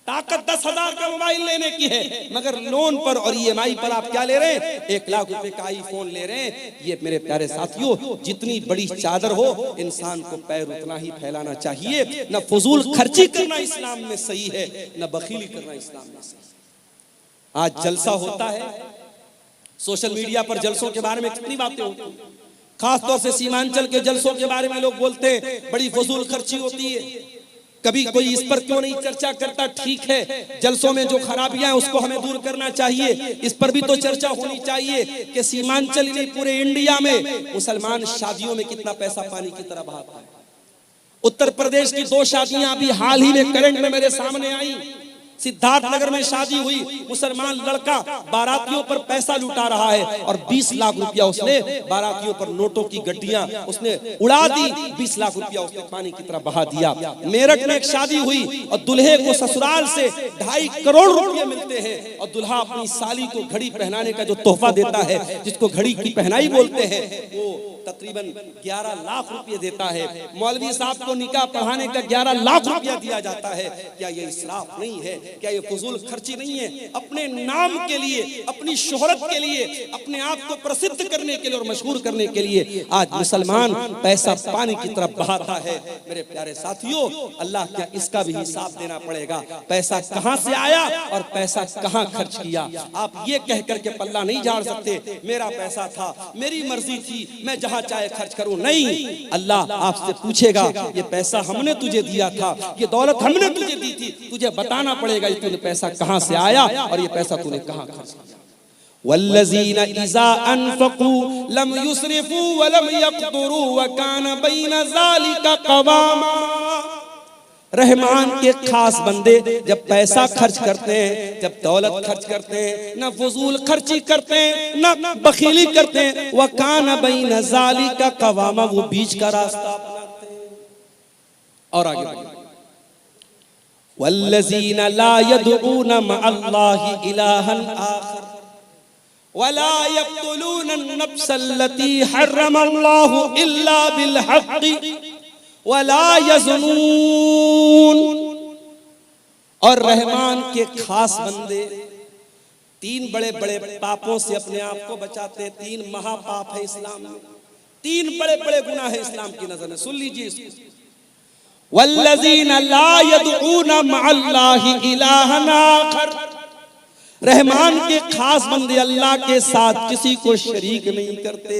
S1: ताकत 10,000 का मोबाइल लेने की है मगर लोन पर और EMI पर आप क्या ले रहे हैं? 1 लाख रुपए का आईफोन ले रहे हैं। ये मेरे प्यारे साथियों, जितनी बड़ी चादर हो इंसान को पैर उतना ही फैलाना चाहिए। न फजूल खर्ची करना इस्लाम में सही है, न बखीली करना इस्लाम में सही है। आज जलसा होता है, सोशल मीडिया पर जलसों के बारे में कितनी बातें होती हैं। खासतौर से सीमांचल के जलसों के बारे में लोग बोलते हैं बड़ी फजूल खर्ची होती है। कभी कोई इस पर क्यों नहीं चर्चा करता? ठीक है, जलसों में जो खराबियां हैं उसको हमें दूर करना चाहिए, इस पर भी तो चर्चा होनी चाहिए कि सीमांचल नहीं पूरे इंडिया में मुसलमान शादियों में कितना पैसा पानी की तरह बहाता है। उत्तर प्रदेश की 2 शादियां अभी हाल ही में करंट में मेरे सामने आई। सिद्धार्थनगर में शादी हुई, मुसलमान लड़का बारातियों पर पैसा लुटा रहा है और 20 लाख रुपया उसने बारातियों पर नोटों की गड्डियां उसने उड़ा दी। 20 लाख रुपया उसने पानी की तरह बहा दिया। मेरठ में एक शादी हुई और दूल्हे को ससुराल से 2.5 करोड़ रुपए मिलते हैं और दूल्हा अपनी साली को घड़ी पहनाने का जो तोहफा देता है, जिसको घड़ी की पहनाई बोलते हैं, वो तकरीबन 11 लाख रुपए देता है। मौलवी साहब को निकाह पढ़ाने का 11 लाख रुपया दिया जाता है। क्या ये इसराफ नहीं है? क्या ये फजूल खर्ची नहीं है? अपने नाम के लिए, अपनी शोहरत के लिए, अपने आप को प्रसिद्ध करने के लिए और मशहूर करने के लिए आज मुसलमान पैसा पानी की तरफ बहाता है। मेरे प्यारे साथियों, अल्लाह क्या इसका भी हिसाब देना पड़ेगा। पैसा कहां से आया और पैसा कहां खर्च किया। आप ये कह करके पल्ला नहीं झाड़ सकते मेरा पैसा था, मेरी मर्जी थी, मैं जहां चाहे खर्च करूं। नहीं, अल्लाह आपसे पूछेगा ये पैसा हमने तुझे दिया था, ये दौलत हमने तुझे दी थी, तुझे बताना पड़ेगा तूने पैसा कहां से आया और ये पैसा तूने कहां खर्च किया। वल्लज़ीना इज़ा अनफ़क़ू लम युस्रिफ़ू व लम यक़्तुरू व कान बैन ज़ालिका क़वामा। रहमान के खास बंदे जब पैसा खर्च करते हैं, जब दौलत खर्च करते हैं, न फजूल खर्ची करते हैं, न बखीली करते हैं। व कान बैन ज़ालिका क़वामा, वो बीच का रास्ता अपनाते हैं। और आगे बढ़िए, वल्लज़ीना ला यदऊन मअल्लाहि इलाहन आखर वला यक़्तुलून अन-नफ्सल्लती हर्रमल्लाहु इल्ला बिल हक़्क़ि वला यज़नून। और रहमान के खास बंदे 3 बड़े बड़े पापों से अपने आप को बचाते हैं। 3 महापाप है इस्लाम में, 3 बड़े बड़े गुनाह है इस्लाम की नजर में। सुन लीजिए इसको। वल्लज़ीना ला यदऊन मअल्लाहि इलाहन आखर, रहमान के खास बंदे अल्लाह के साथ किसी को शरीक नहीं करते,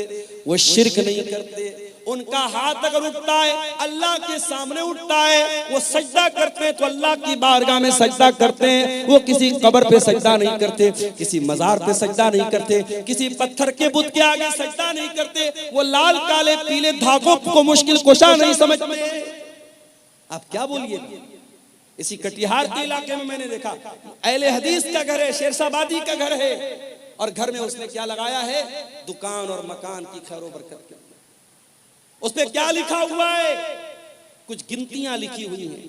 S1: वो शिर्क नहीं करते। उनका हाथ अगर उठता है अल्लाह के सामने उठता है, वो सजदा करते हैं तो अल्लाह की बारगाह में सजदा करते हैं। वो किसी कब्र पे सजदा नहीं करते, किसी मजार पे सजदा नहीं करते, किसी पत्थर के बुत के आगे सजदा नहीं करते। वो लाल काले पीले धागों को मुश्किल कुशा नहीं समझते। आप क्या बोलिए, इसी कटिहार के इलाके में मैंने देखा अहले हदीस का घर है, शेरशाबादी का घर है, और घर में उसने क्या लगाया है? दुकान और मकान की खैर बरकत के। उस पे क्या लिखा हुआ है? कुछ गिनतियां लिखी हुई हैं,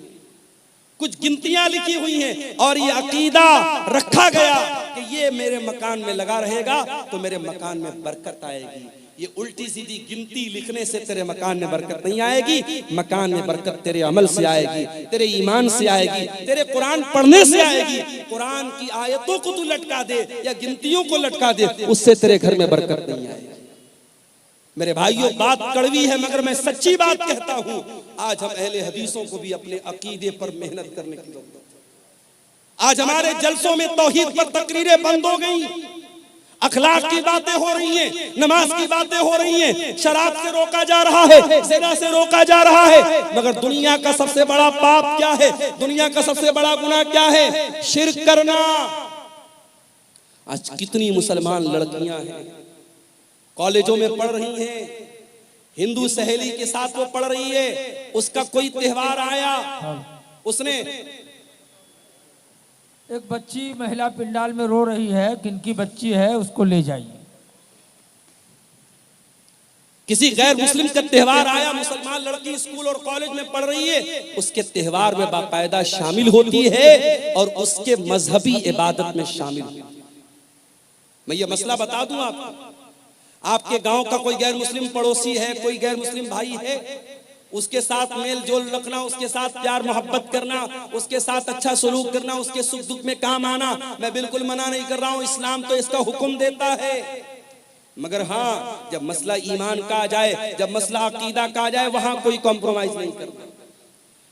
S1: कुछ गिनतियां लिखी हुई हैं, और ये अकीदा रखा गया कि ये मेरे मकान में लगा रहेगा तो मेरे मकान में बरकत आएगी। ये उल्टी सीधी गिनती लिखने से तेरे मकान में बरकत नहीं आएगी। मकान में बरकत तेरे अमल से आएगी, तेरे ईमान से आएगी, तेरे कुरान पढ़ने से आएगी। कुरान की आयतों को तू लटका दे या गिनतियों को लटका दे, उससे तेरे घर में बरकत नहीं आएगी। मेरे भाइयों, बात कड़वी है मगर मैं सच्ची बात कहता हूं। आज हम अहले हदीसों को भी अपने अकीदे पर मेहनत करने की जरूरत है। आज हमारे जलसों में तौहीद पर तकरीरें बंद हो गई, अखलाक की बातें हो रही हैं, नमाज की बातें हो रही हैं, शराब से रोका जा रहा है, ज़िना से रोका जा रहा है। मगर दुनिया का सबसे बड़ा पाप क्या है? दुनिया का सबसे बड़ा गुनाह क्या है? शिर्क करना। आज कितनी मुसलमान लड़कियां हैं, कॉलेजों में पढ़ रही हैं, हिंदू सहेली के साथ वो पढ़ रही है, उसका कोई त्योहार आया, उसने
S2: एक बच्ची महिला पिंडाल में रो रही है, किनकी बच्ची है उसको ले जाइए।
S1: किसी गैर मुस्लिम का त्योहार आया, मुसलमान लड़की स्कूल और कॉलेज में पढ़ रही है, उसके त्योहार में बाकायदा शामिल होती है और उसके मजहबी इबादत में शामिल होती है। मैं ये मसला बता दूं आपको, आपके गांव का कोई गैर मुस्लिम पड़ोसी है, कोई गैर मुस्लिम भाई है, उसके साथ मेल जोल रखना, उसके साथ प्यार मोहब्बत करना, उसके साथ अच्छा सलूक करना, उसके सुख दुख में काम आना, मैं बिल्कुल मना नहीं कर रहा हूं, इस्लाम तो इसका हुक्म देता है। मगर हाँ, जब मसला ईमान का आ जाए, जब मसला अकीदा का आ जाए, वहां कोई कॉम्प्रोमाइज नहीं करना।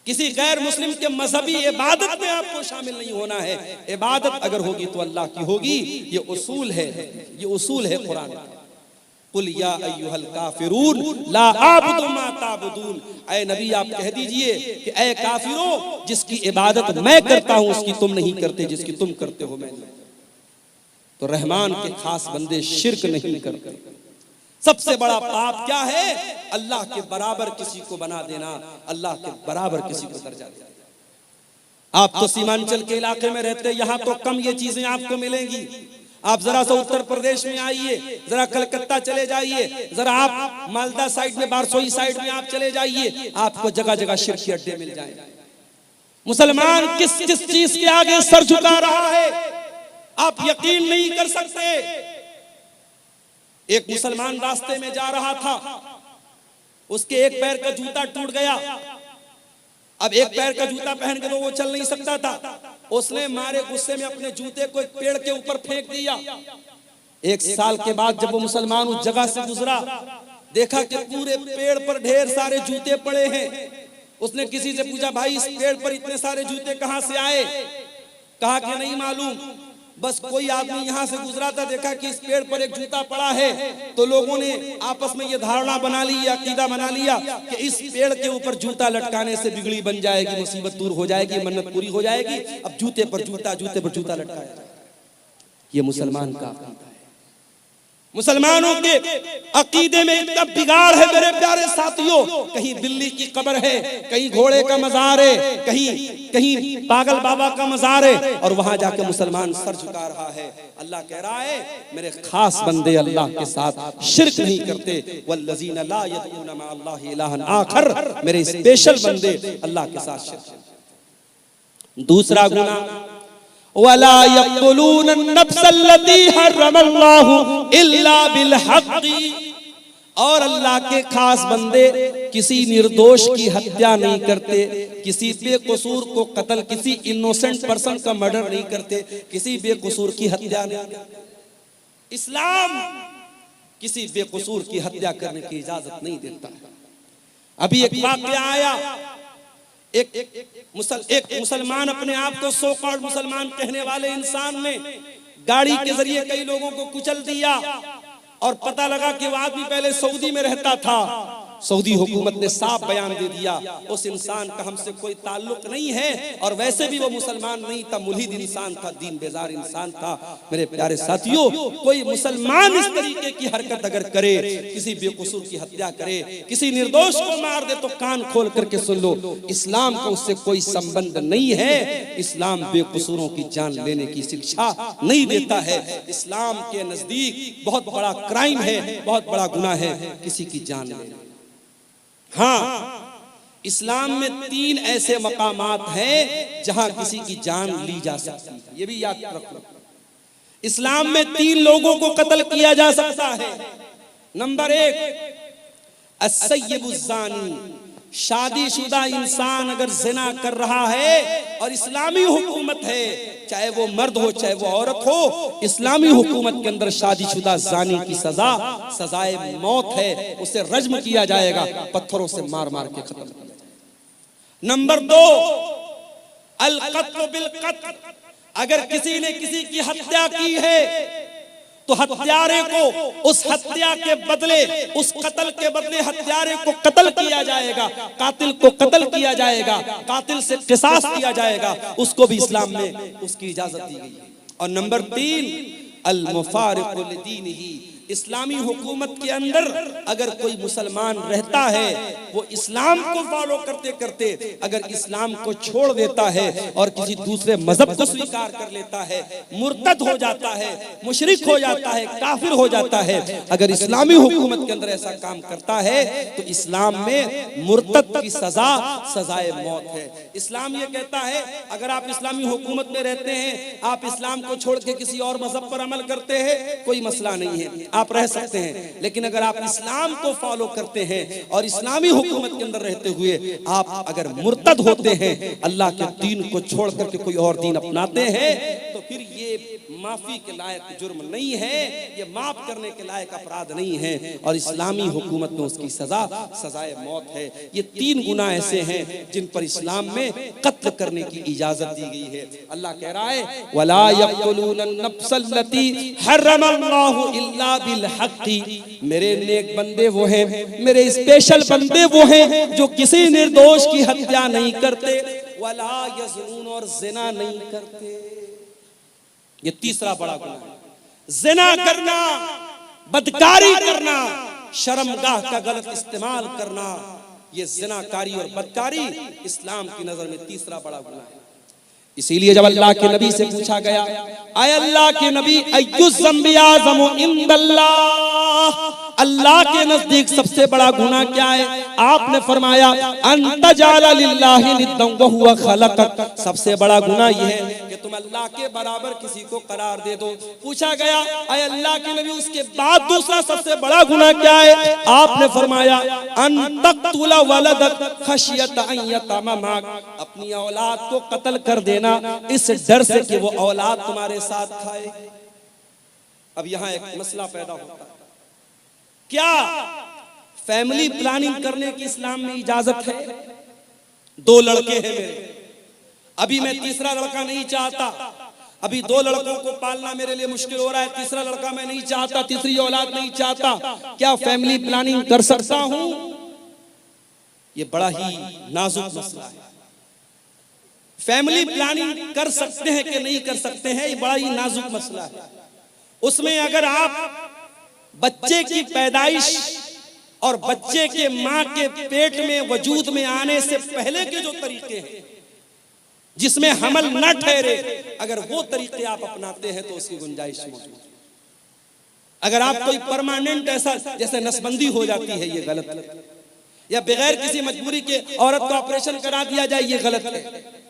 S1: किसी गैर मुस्लिम के मजहबी इबादत में आपको शामिल नहीं होना है। इबादत अगर होगी तो अल्लाह की होगी, ये उसूल है, ये उसूल है कुरान का। कुल या अय्युहल काफिरून ला आबुदु मा ताबुदून, ऐ नबी आप कह दीजिए कि ऐ काफिरों, जिसकी इबादत मैं करता हूं उसकी तुम नहीं करते, जिसकी तुम करते हो मैं नहीं। तो रहमान के खास बंदे शिर्क नहीं करते। सबसे बड़ा पाप क्या है? अल्लाह के बराबर किसी को बना देना, अल्लाह के बराबर किसी को दर्जा देना। आप तो सीमांचल के इलाके में रहते हैं, यहां तो कम ये चीजें आपको मिलेंगी। आप जरा सा उत्तर प्रदेश में आइए, जरा कलकत्ता चले जाइए, जरा आप मालदा साइड में, बारसोई साइड में आप चले जाइए, आपको जगह जगह शिर्क के अड्डे मिल जाएंगे। मुसलमान किस किस चीज के आगे सर झुका रहा है आप यकीन नहीं कर सकते। एक मुसलमान रास्ते में जा रहा था, उसके एक पैर का जूता टूट गया। अब एक पैर का जूता पहन के तो वो चल नहीं सकता था, उसने मारे गुस्से में अपने जूते को एक पेड़ के ऊपर फेंक दिया। एक साल के बाद जब वो मुसलमान उस जगह से गुजरा, देखा कि पूरे पेड़ पर ढेर सारे जूते पड़े हैं। उसने किसी से पूछा, भाई इस पेड़ पर इतने सारे जूते कहां से आए? कहा कि नहीं मालूम, बस कोई आदमी यहाँ से गुजरा था, देखा कि इस पेड़ पर एक जूता पड़ा है, तो लोगों ने आपस में ये धारणा बना ली, अकीदा बना लिया कि इस पेड़ के ऊपर जूता लटकाने से बिगड़ी बन जाएगी, मुसीबत दूर हो जाएगी, मन्नत पूरी हो जाएगी। अब जूते पर जूता, जूते पर जूता लटकाया जाए। ये मुसलमान का अकीदा है। मुसलमानों के अकीदे में इतना बिगाड़ है मेरे प्यारे साथियों, कहीं बिल्ली की कब्र है, कहीं घोड़े का मजार है, कहीं पागल बाबा का मजार है, और वहां जाके मुसलमान सर झुका रहा है। अल्लाह कह रहा है मेरे खास बंदे अल्लाह के साथ शिर्क नहीं करते। वल्लज़ीना ला यदऊना मा अल्लाहि इलाहन आखर, मेरे स्पेशल बंदे अल्लाह के साथ शिर्क। दूसरा गुनाह, वला यक़्तुलून अन-नफ्सल्लती हर्रमल्लाहु इल्ला बिल-हक़्क़ि, और अल्लाह के खास बंदे किसी निर्दोष की हत्या नहीं करते, किसी बेकसूर को कत्ल, किसी इनोसेंट पर्सन का मर्डर नहीं करते, किसी बेकसूर की हत्या नहीं करते। इस्लाम किसी बेकसूर की हत्या करने की इजाजत नहीं देता है। अभी एक वाक़या आया, एक मुसलमान, अपने आप को सो कॉल्ड मुसलमान कहने वाले इंसान ने गाड़ी के जरिए कई लोगों को कुचल दिया, और पता लगा कि वो आदमी पहले सऊदी में रहता था। सऊदी हुकूमत ने साफ बयान दे दिया उस इंसान का हमसे कोई ताल्लुक नहीं है, और वैसे भी वो मुसलमान नहीं था, मुल्हिद इंसान था, दीन बेजार इंसान था। मेरे प्यारे साथियों, कोई मुसलमान इस तरीके की हरकत अगर करे, किसी बेकसूर की हत्या करे, किसी निर्दोष को मार दे, तो कान खोल करके सुन लो, इस्लाम को उससे कोई संबंध नहीं है। इस्लाम बेकसूरों की जान लेने की शिक्षा नहीं देता है। इस्लाम के नजदीक बहुत बड़ा क्राइम है, बहुत बड़ा गुनाह है किसी की जान लेना। हाँ, इस्लाम में 3 ऐसे मकामात हैं जहां किसी की जान ली जा सकती है, ये भी याद रखो। इस्लाम में 3 लोगों को कत्ल किया जा सकता है। नंबर 1, अस्सय्यिबुज़्ज़ानी, शादीशुदा इंसान अगर जिना कर रहा है और इस्लामी हुकूमत है, चाहे वो मर्द हो चाहे वो औरत हो, इस्लामी हुकूमत के अंदर शादीशुदा जानी की सजा सजाए मौत है, उसे रज्म किया जाएगा, पत्थरों से मार मार के खत्म किया जाएगा। नंबर 2, अल क़त्ल बिल क़त्ल, अगर किसी ने किसी की हत्या की है तो हत्यारे को उस हत्या के बदले, उस कत्ल के बदले हत्यारे को कत्ल किया जाएगा, कातिल को कत्ल किया जाएगा, कातिल से क़िसास किया जाएगा, उसको भी इस्लाम में उसकी इजाजत दी गई है। और नंबर 3, अल मुफारिक़ु लिदीनिही, इस्लामी हुकूमत के अंदर अगर कोई मुसलमान रहता है, वो इस्लाम को फॉलो करते करते अगर इस्लाम को छोड़ देता है और किसी दूसरे मजहब को स्वीकार कर लेता है, मुर्तद हो जाता है, मुशरिक हो जाता है, काफिर हो जाता है, अगर इस्लामी हुकूमत के अंदर ऐसा काम करता है तो इस्लाम में मुर्तद की सजा सजाए मौत है। इस्लाम ये कहता है अगर आप इस्लामी हुकूमत में रहते हैं, आप इस्लाम को छोड़ के किसी और मजहब पर अमल करते हैं, कोई मसला नहीं है, आप रह सकते हैं। लेकिन अगर आप इस्लाम को फॉलो करते हैं और इस्लामी हुकूमत के अंदर रहते हुए आप अगर मुर्तद होते हैं, अल्लाह के दीन को छोड़ करके कोई और दीन अपनाते हैं, तो फिर ये माफी के लायक जुर्म नहीं है, ये माफ करने के लायक अपराध नहीं है, और इस्लामी हुकूमत में उसकी सजा सजाए मौत है। ये 3 गुनाह ऐसे हैं जिन पर इस्लाम में कत्ल करने की इजाजत दी गई है। अल्लाह कह रहा है वला यक़्तुलून नफ्सल्लती हर्रमल्लाहु इल्ला बिल हक़्क़ि, मेरे नेक बंदे वो हैं, मेरे स्पेशल बंदे वो हैं जो किसी निर्दोष की हत्या नहीं करते, वला यज़नून, और जिना नहीं करते। ये तीसरा बड़ा गुनाह है, जिना करना, बदकारी करना, शर्मगाह का गलत इस्तेमाल करना, ये जिनाकारी और बदकारी इस्लाम की नजर में तीसरा बड़ा गुनाह है। इसीलिए जब अल्लाह के नबी से पूछा गया, आय अल्लाह के नबी अय्युज़ ज़म्बि आज़मु इंदल्लाह, अल्लाह के नजदीक सबसे बड़ा गुनाह क्या है? आपने फरमाया अन तजाला लिल्लाहि निद्दन व हुवा खलक़क, सबसे बड़ा गुनाह यह है कि तुम अल्लाह के बराबर किसी को करार दे दो। पूछा गया आय अल्लाह के नबी उसके बाद दूसरा सबसे बड़ा गुनाह क्या है? आपने फरमाया अन तक़्तुला वलदक खशियत अन यतमा माक, अपनी औलाद को कत्ल कर देना इस डर से कि वो औलाद तुम्हारे साथ खाए। अब यहां एक मसला पैदा होता है, क्या फैमिली प्लानिंग करने की इस्लाम में इजाजत है? 2 लड़के हैं मेरे, अभी मैं तीसरा लड़का नहीं चाहता, अभी 2 लड़कों को पालना मेरे लिए मुश्किल हो रहा है, तीसरा लड़का मैं नहीं चाहता, तीसरी औलाद नहीं चाहता, क्या फैमिली प्लानिंग कर सकता हूं? ये बड़ा ही नाजुक मसला है। फैमिली प्लानिंग कर सकते हैं कि नहीं कर सकते हैं, ये बड़ा ही नाजुक मसला है। उसमें अगर आप बच्चे की पैदाइश और बच्चे के मां के पेट में वजूद में आने से पहले के जो तरीके हैं जिसमें हमल न ठहरे, अगर वो तरीके आप अपनाते हैं तो उसकी गुंजाइश मौजूद है। अगर आप कोई परमानेंट ऐसा जैसे नसबंदी हो जाती है, ये गलत है, या बगैर किसी मजबूरी के औरत का ऑपरेशन करा दिया जाए, ये गलत है।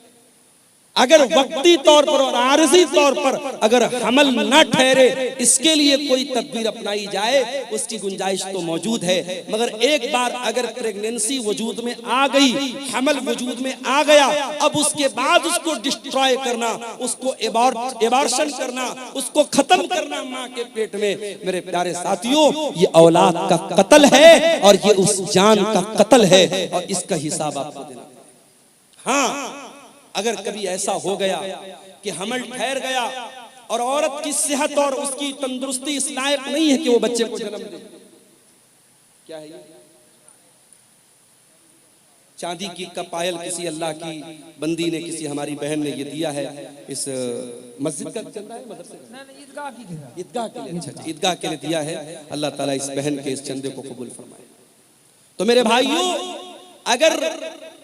S1: अगर वक्ती तौर पर और आरजी तौर पर अगर हमल न ठहरे, इसके लिए कोई तदबीर अपनाई जाए, उसकी गुंजाइश तो मौजूद है। मगर एक बार अगर प्रेगनेंसी वजूद में आ गई, हमल वजूद में आ गया, अब उसके बाद उसको डिस्ट्रॉय करना, उसको एबॉर्शन करना, उसको खत्म करना मां के पेट में, मेरे प्यारे साथियों, ये औलाद का कत्ल है और ये उस जान का कत्ल है, और इसका हिसाब आपको देना। हाँ, अगर कभी ऐसा हो गया कि हमल ठहर गया और औरत की सेहत और उसकी तंदुरुस्ती इस लायक नहीं है कि वो बच्चे को जन्म दे, क्या है ये? चांदी की का पायल किसी अल्लाह की बंदी ने, किसी हमारी बहन ने ये दिया है, इस मस्जिद का चंदा है, मदरसे का, ईदगाह के लिए, अच्छा ईदगाह के लिए दिया है। अल्लाह ताला इस बहन के इस चंदे को कबूल फरमाए। तो मेरे भाइयों, अगर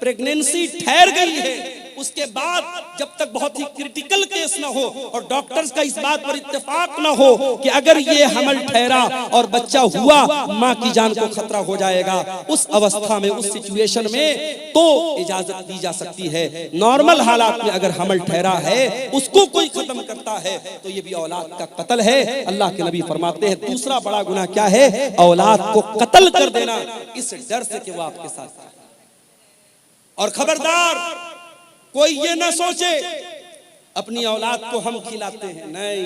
S1: प्रेगनेंसी ठहर गई है, उसके बाद जब तक बहुत ही क्रिटिकल केस ना हो और डॉक्टर्स का इस बात पर इत्तेफाक ना हो कि अगर ये हमल ठहरा और बच्चा हुआ, माँ की जान को खतरा हो जाएगा, उस अवस्था में, उस सिचुएशन में तो इजाजत दी जा सकती है। नॉर्मल हालात में अगर हमल ठहरा है, उसको कोई खत्म करता है तो ये भी औलाद का कत्ल है। अल्लाह के नबी फरमाते हैं दूसरा बड़ा गुनाह क्या है? औलाद को कत्ल कर देना, इस डर से कि वो आपके साथ है। और खबरदार कोई ये ना सोचे अपनी औलाद को हम खिलाते हैं, नहीं।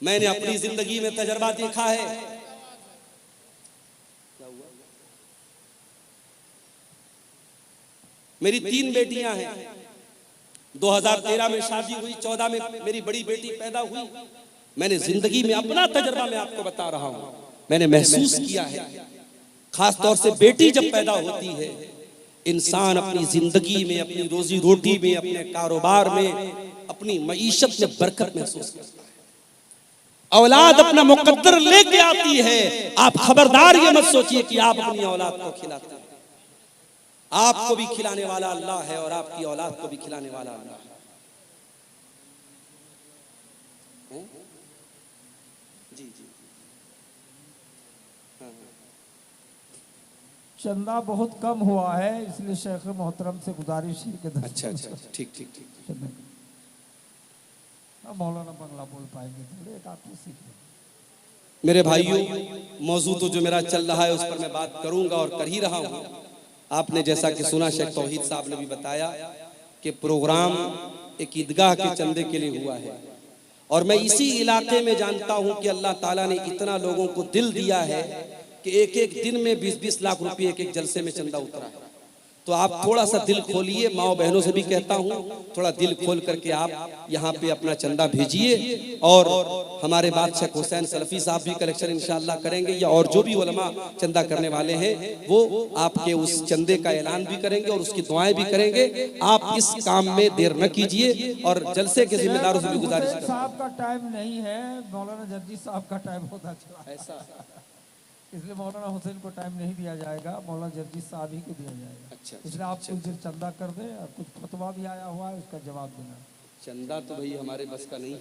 S1: मैंने अपनी जिंदगी में तजर्बा देखा है। मेरी 3 बेटियां हैं। 2013 में शादी हुई, 14 में मेरी बड़ी बेटी पैदा हुई। मैंने जिंदगी में अपना तजर्बा मैं आपको बता रहा हूं, मैंने महसूस किया है। खास तौर से बेटी जब पैदा होती है, इंसान अपनी जिंदगी में, अपनी रोजी रोटी में, अपने कारोबार में, अपनी मईशत में बरकत महसूस करता है। औलाद अपना मुकद्दर लेके आती है। आप खबरदार ये मत सोचिए कि आप अपनी औलाद को खिलाते हैं। आपको भी खिलाने वाला अल्लाह है और आपकी औलाद को भी खिलाने वाला अल्लाह है। जी जी हाँ।
S2: चंदा बहुत कम हुआ है, इसलिए शेख मोहतरम से गुजारिश है कि
S1: अच्छा ठीक ठीक ठीक।
S2: मौलाना बंगला बोल पाएंगे थोड़े, एक आपसे सीख लें।
S1: मेरे भाइयों, मौजू तो जो मेरा चल रहा है उस पर मैं बात करूंगा और कर ही रहा हूं। आपने जैसा कि सुना, शेख तौहीद साहब ने भी बताया कि प्रोग्राम एक ईदगाह के चंदे के लिए हुआ है और मैं इसी इलाके में जानता हूं कि अल्लाह ताला ने इतना लोगों को दिल दिया है कि एक एक दिन में 20-20 लाख रुपए एक एक जलसे में चंदा उतरा है। तो आप थोड़ा सा दिल खोलिए, माओ बहनों से भी कहता हूं, थोड़ा दिल खोल करके आप यहाँ पे अपना चंदा भेजिए। और हमारे बादशाह हुसैन सलफी साहब भी कलेक्शन इंशाअल्लाह करेंगे, या और जो भी उलमा चंदा करने वाले हैं वो आपके उस चंदे का ऐलान भी करेंगे और उसकी दुआएं भी करेंगे। आप इस काम में देर न कीजिए और जलसे के जिम्मेदारों से भी गुजारिश करें।
S2: साहब का टाइम नहीं है, मौलाना जर्जी साहब का टाइम होता चला ऐसा, इसलिए मौलाना हुसैन को टाइम नहीं दिया जाएगा, मौलाना जर्जी साहब ही को दिया जाएगा। अच्छा, इसलिए आप कुछ देर चंदा कर दें और कुछ फतवा भी आया हुआ है उसका जवाब देना।
S1: चंदा तो भाई हमारे बस का नहीं है।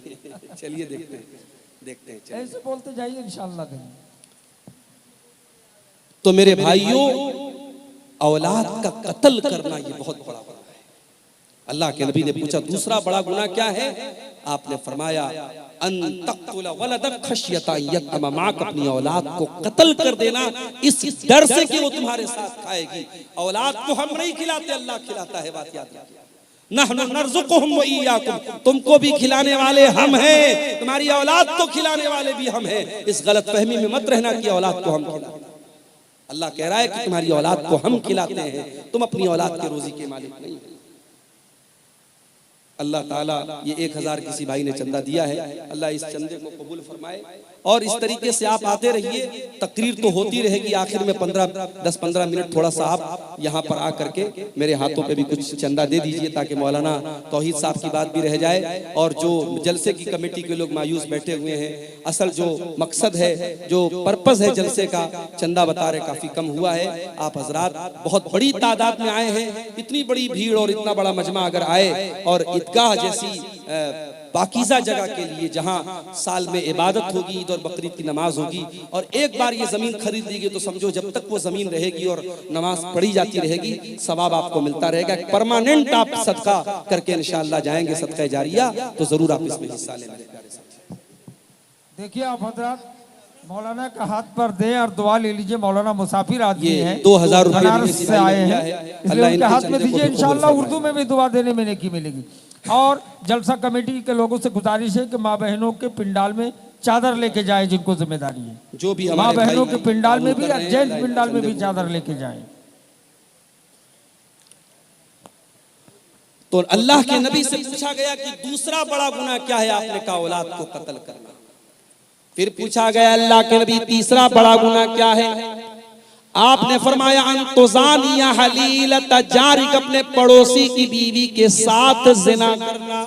S1: चलिए देखते हैं
S2: ऐसे बोलते जाइए, इंशाअल्लाह देंगे।
S1: तो मेरे भाइयों, औलाद का कत्ल करना ये बहुत बड़ा गुनाह है। अल्लाह के नबी ने पूछा दूसरा बड़ा गुनाह क्या है? आपने फरमाया अन तक़तुला वलदक खश्यता यतमा माक, अपनी औलाद को कत्ल कर देना इस डर से कि वो तुम्हारे साथ खाएगी। औलाद को हम नहीं खिलाते, अल्लाह खिलाता है, बात याद रखिए। नहनु नर्ज़ुकुहुम व इय्याकुम, तुमको भी खिलाने वाले हम हैं, तुम्हारी औलाद को खिलाने वाले भी हम हैं। इस गलतफहमी में मत रहना कि औलाद को हम खिलाते। अल्लाह कह रहा है कि तुम्हारी औलाद को हम खिलाते हैं, तुम अपनी औलाद के रोजी के मालिक नहीं हो। अल्लाह ताला ये 1000 किसी भाई ने चंदा दिया है, अल्लाह इस चंदे को कबूल फरमाए। और इस तरीके से आप आते रहिए, तकरीर तो होती रहेगी। आखिर में 10-15 मिनट थोड़ा सा आप यहाँ पर आ करके मेरे हाथों पे भी कुछ चंदा दे दीजिए ताकि मौलाना तौहीद साहब की बात भी रह जाए और जो जलसे की कमेटी के लोग मायूस बैठे हुए हैं, असल जो मकसद है, जो पर्पस है जलसे का, चंदा बता रहे काफी कम हुआ है। आप हजरात बहुत बड़ी तादाद में आए हैं, इतनी बड़ी भीड़ और इतना बड़ा मजमा अगर आए और ईदगाह जैसी पाकीज़ा जगह के लिए जहां साल में इबादत होगी, ईद और बकरीद की नमाज होगी, और एक बार ये जमीन खरीद ली गई तो समझो जब तक वो जमीन रहेगी और नमाज पढ़ी जाती रहेगी, सवाब आपको मिलता रहेगा। परमानेंट आप सदका करके इंशाअल्लाह जाएंगे, सदका जारिया, तो जरूर आप इसमें हिस्सा लें।
S2: देखिए आप हजरात मौलाना का हाथ पर दे और दुआ ले लीजिए। मौलाना मुसाफिर आदमी है,
S1: 2000 रुपए
S2: बनारस से आए हैं, इसलिए उनके हाथ में दीजिए, इंशाअल्लाह उर्दू में भी दुआ देने में नेकी मिलेगी। और जलसा कमेटी के लोगों से गुजारिश है कि माँ बहनों के पिंडाल में चादर लेके जाए, जिनको जिम्मेदारी है,
S1: जो भी
S2: माँ बहनों के पिंडाल में भी, जेंट्स पिंडाल में भी चादर लेके जाए।
S1: तो अल्लाह के नबी से पूछा गया कि दूसरा बड़ा गुनाह क्या है? आपने कहा औलाद को कत्ल करना। फिर पूछा गया अल्लाह के नबी तीसरा बड़ा गुनाह क्या है? आपने फरमाया अंतुजानिया हलीलत जारिक, अपने पड़ोसी की बीवी के साथ जिना करना।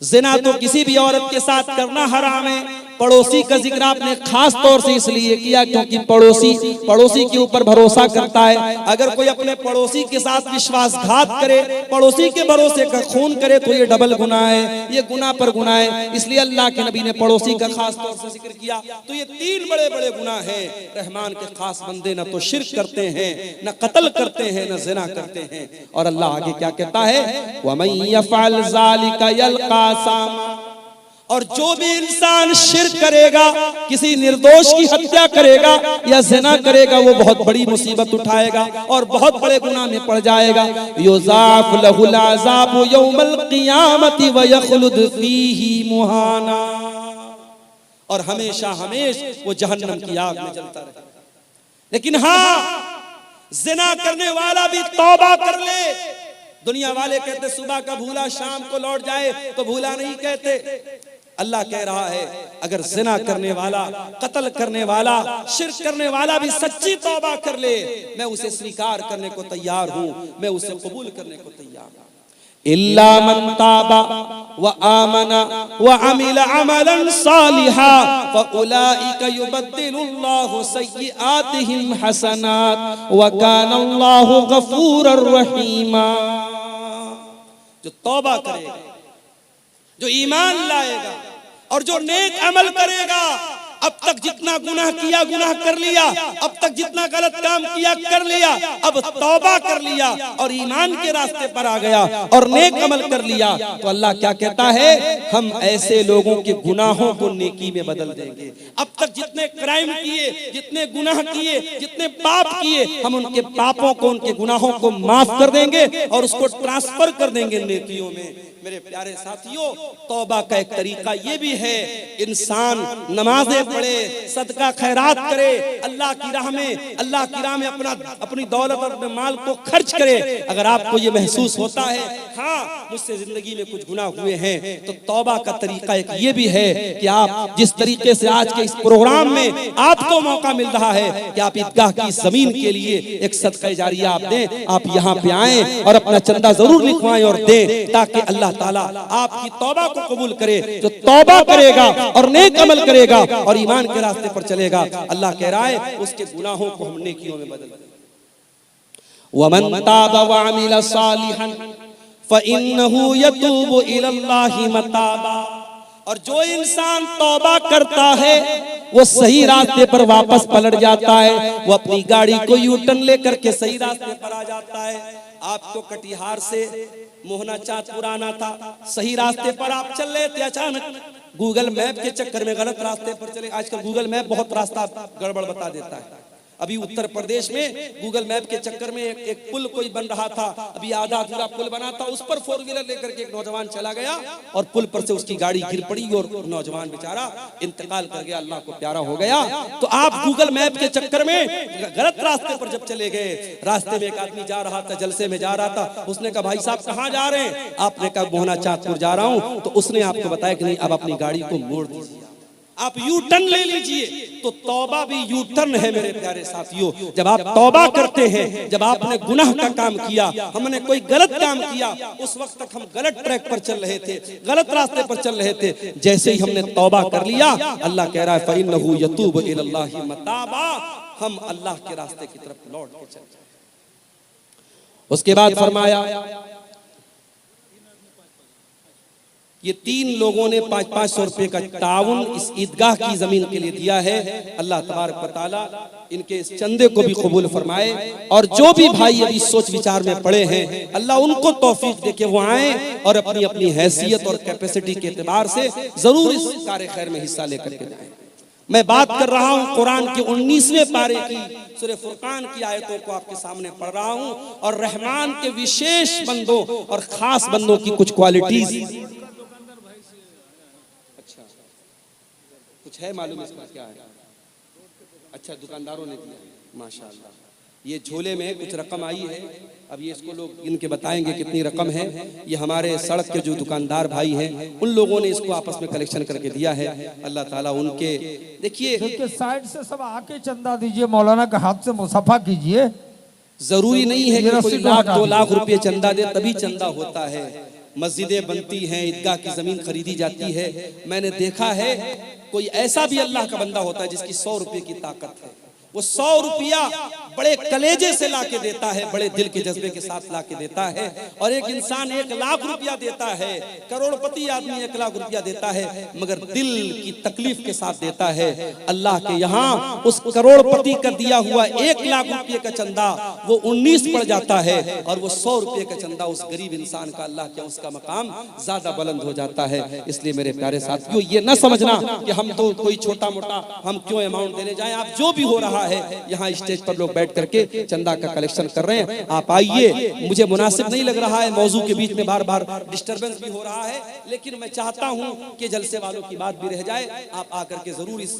S1: जिना तो किसी भी औरत के साथ करना हराम है, पड़ोसी का जिक्र आपने खास तौर से इसलिए किया क्योंकि पड़ोसी के ऊपर भरोसा करता है। अगर कोई अपने पड़ोसी के साथ विश्वासघात करे, पड़ोसी के भरोसे का खून करे तो ये डबल गुनाह है, ये गुनाह पर गुनाह है। इसलिए अल्लाह के नबी ने पड़ोसी का खास तौर से जिक्र किया। तो ये तीन बड़े बड़े गुनाह हैं। रहमान के खास बंदे न तो शिर्क करते हैं, न कत्ल करते हैं, न ज़िना करते हैं। और अल्लाह आगे क्या कहता है, वमन यफ़अल ज़ालिका यल्क़ा सामा, और जो भी इंसान शिर्क करेगा, किसी निर्दोष की हत्या करेगा या ज़िना करेगा, वो बहुत बड़ी मुसीबत उठाएगा और बहुत बड़े गुनाह में पड़ जाएगा। युज़ाफ़ लहुल अज़ाबु यौमल क़ियामति व यख़लुद फ़ीही मुहाना, और हमेशा वो जहन्नम की आग में जलता रहेगा। लेकिन हाँ, ज़िना करने वाला भी तौबा कर ले। दुनिया वाले कहते सुबह का भूला शाम को लौट जाए, तो भूला नहीं कहते। अल्लाह कह रहा है अगर ज़िना करने वाला, कत्ल करने वाला, शिर्क करने वाला भी सच्ची तौबा कर ले, मैं उसे स्वीकार करने को तैयार हूं, मैं उसे कबूल करने को तैयार हूं। इल्ला मन ताबा व आमना व अमिल अमलन सालिहा फउलाइका युबद्दिलुल्लाहु सय्यिआतिहिम हसनात व कानल्लाहु गफूरर रहीमा। जो तौबा करेगा, जो ईमान लाएगा और जो नेक अमल करेगा, अब तक जितना गुनाह किया गुनाह कर लिया, अब तक जितना गलत काम किया कर लिया, अब तौबा कर लिया और ईमान के रास्ते पर आ गया और नेक अमल कर लिया, तो अल्लाह क्या कहता है, हम ऐसे लोगों के गुनाहों को नेकी में बदल देंगे। अब तक जितने क्राइम किए, जितने गुनाह किए, जितने पाप किए, हम उनके पापों को, उनके गुनाहों को माफ कर देंगे और उसको ट्रांसफर कर देंगे नेकियों में। मेरे प्यारे साथियों, तौबा का एक तरीका ये भी है, इंसान नमाजें पढ़े, सदका खैरात करे, अल्लाह की राह में अपनी दौलत और अपने माल को खर्च करे। अगर आपको ये महसूस होता है हाँ मुझसे जिंदगी में कुछ गुनाह हुए हैं, तो तौबा का तरीका एक ये भी है कि आप जिस तरीके से आज के इस प्रोग्राम में आपको मौका मिल रहा है कि आप ईदगाह की जमीन के लिए एक सदका जारिया आप दें, आप यहाँ पे आए और अपना चंदा जरूर लिखवाएं और दें, ताकि अल्लाह ताला आपकी तौबा को कबूल करे। जो तौबा करेगा और नेक अमल करेगा और ईमान के रास्ते पर चलेगा, अल्लाह कह रहा है उसके गुनाहों को हम नेकियों में बदल देंगे। वमन ताबा व अमिल सालिहन फइन्नहु यतूबु इलल्लाहि मताबा, और जो इंसान तौबा करता है वो सही रास्ते पर वापस पलट जाता है, वो अपनी गाड़ी को यू टर्न लेकर के सही रास्ते पर आ जाता है। आपको कटिहार से मोहना चाँद पुराना था, सही रास्ते पर आप चल रहे थे, अचानक गूगल मैप के चक्कर में गलत रास्ते पर चले। आजकल गूगल मैप बहुत रास्ता गड़बड़ बता देता है। अभी उत्तर प्रदेश में गूगल मैप के चक्कर में एक पुल कोई बन रहा था, अभी आधा अधूरा पुल बना था, उस पर 4 व्हीलर लेकर के एक नौजवान चला गया और पुल पर से उसकी गाड़ी गिर पड़ी और नौजवान बेचारा इंतकाल कर गया, अल्लाह को प्यारा हो गया। तो आप गूगल मैप के चक्कर में गलत रास्ते पर जब चले गए, रास्ते में एक आदमी जा रहा था, जलसे में जा रहा था, उसने कहा भाई साहब कहाँ जा रहे हैं? आपने कहा मोहना चाँदपुर जा रहा हूँ। तो उसने आपको बताया कि नहीं, अब अपनी गाड़ी को मोड़ दीजिए, आप यू टर्न ले लीजिए। तो तौबा भी यू टर्न है मेरे प्यारे साथियों। जब आप तौबा करते हैं, जब आपने गुनाह का काम किया, हमने कोई गलत काम किया, उस वक्त तक हम गलत ट्रैक पर चल रहे थे, गलत रास्ते पर चल रहे थे, जैसे ही हमने तौबा कर लिया, अल्लाह कह रहा है फइन्नहु यतूबु इलल्लाहि मताबा, हम अल्लाह के रास्ते की तरफ लौट के चल जाए। उसके बाद फरमाया ये 3 लोगों ने 500-500 रुपए का ताउन इस ईदगाह की जमीन के लिए दिया है। अल्लाह तबारक व तआला इनके इस चंदे को भी कबूल फरमाए, और जो भी भाई अभी सोच विचार में पड़े हैं, अल्लाह उनको तौफीक दे के वो आए और अपनी अपनी हैसियत और कैपेसिटी के एतबार से जरूर इस कार्य खैर में हिस्सा लेकर के जाए। मैं बात कर रहा हूँ कुरान के 19वें पारे की सूरह फुरकान की आयतों को आपके सामने पढ़ रहा हूँ, और रहमान के विशेष बंदों और खास बंदों की कुछ क्वालिटीज कुछ है मालूम इसका क्या है? अच्छा, दुकानदारों ने दिया, माशाअल्लाह। ये झोले में कुछ रकम आई है, अब ये इसको लोग इनके बताएंगे कितनी रकम है। ये हमारे सड़क के जो दुकानदार भाई हैं, उन लोगों ने इसको आपस में कलेक्शन करके दिया है। अल्लाह ताला उनके, देखिए
S2: साइड से सब आके चंदा दीजिए, मौलाना का हाथ से मुसाफा कीजिए।
S1: जरूरी नहीं है कि कोई 1 लाख 2 लाख रुपये चंदा दे तभी चंदा होता है। मस्जिदें बनती हैं, ईदगाह की जमीन खरीदी जाती है। मैंने देखा है कोई ऐसा भी अल्लाह का बंदा होता है जिसकी 100 रुपए की ताकत है, वो 100 रुपया बड़े कलेजे से लाके देता है, बड़े दिल के जज्बे के साथ लाके देता है। और एक इंसान 1 लाख रुपया देता है, करोड़पति आदमी 1 लाख रुपया देता है, मगर दिल की तकलीफ के साथ देता है। अल्लाह के यहाँ उस करोड़पति का दिया हुआ 1 लाख रुपये का चंदा वो 19 पड़ जाता है, और वो 100 रुपये का चंदा उस गरीब इंसान का अल्लाह के उसका मकाम ज्यादा बुलंद हो जाता है। इसलिए मेरे प्यारे साथियों, ये न समझना कि हम तो कोई छोटा मोटा हम क्यों अमाउंट देने जाएं। आप जो भी हो रहा है, यहाँ स्टेज पर लोग बैठ करके चंदा का कलेक्शन कर रहे हैं, आप आइए। मुझे मुनासिब नहीं लग रहा है, मौजू के बीच में बार बार डिस्टरबेंस भी हो रहा है, लेकिन मैं चाहता हूँ कि जलसे वालों की बात भी रह जाए। आप आकर के जरूर इस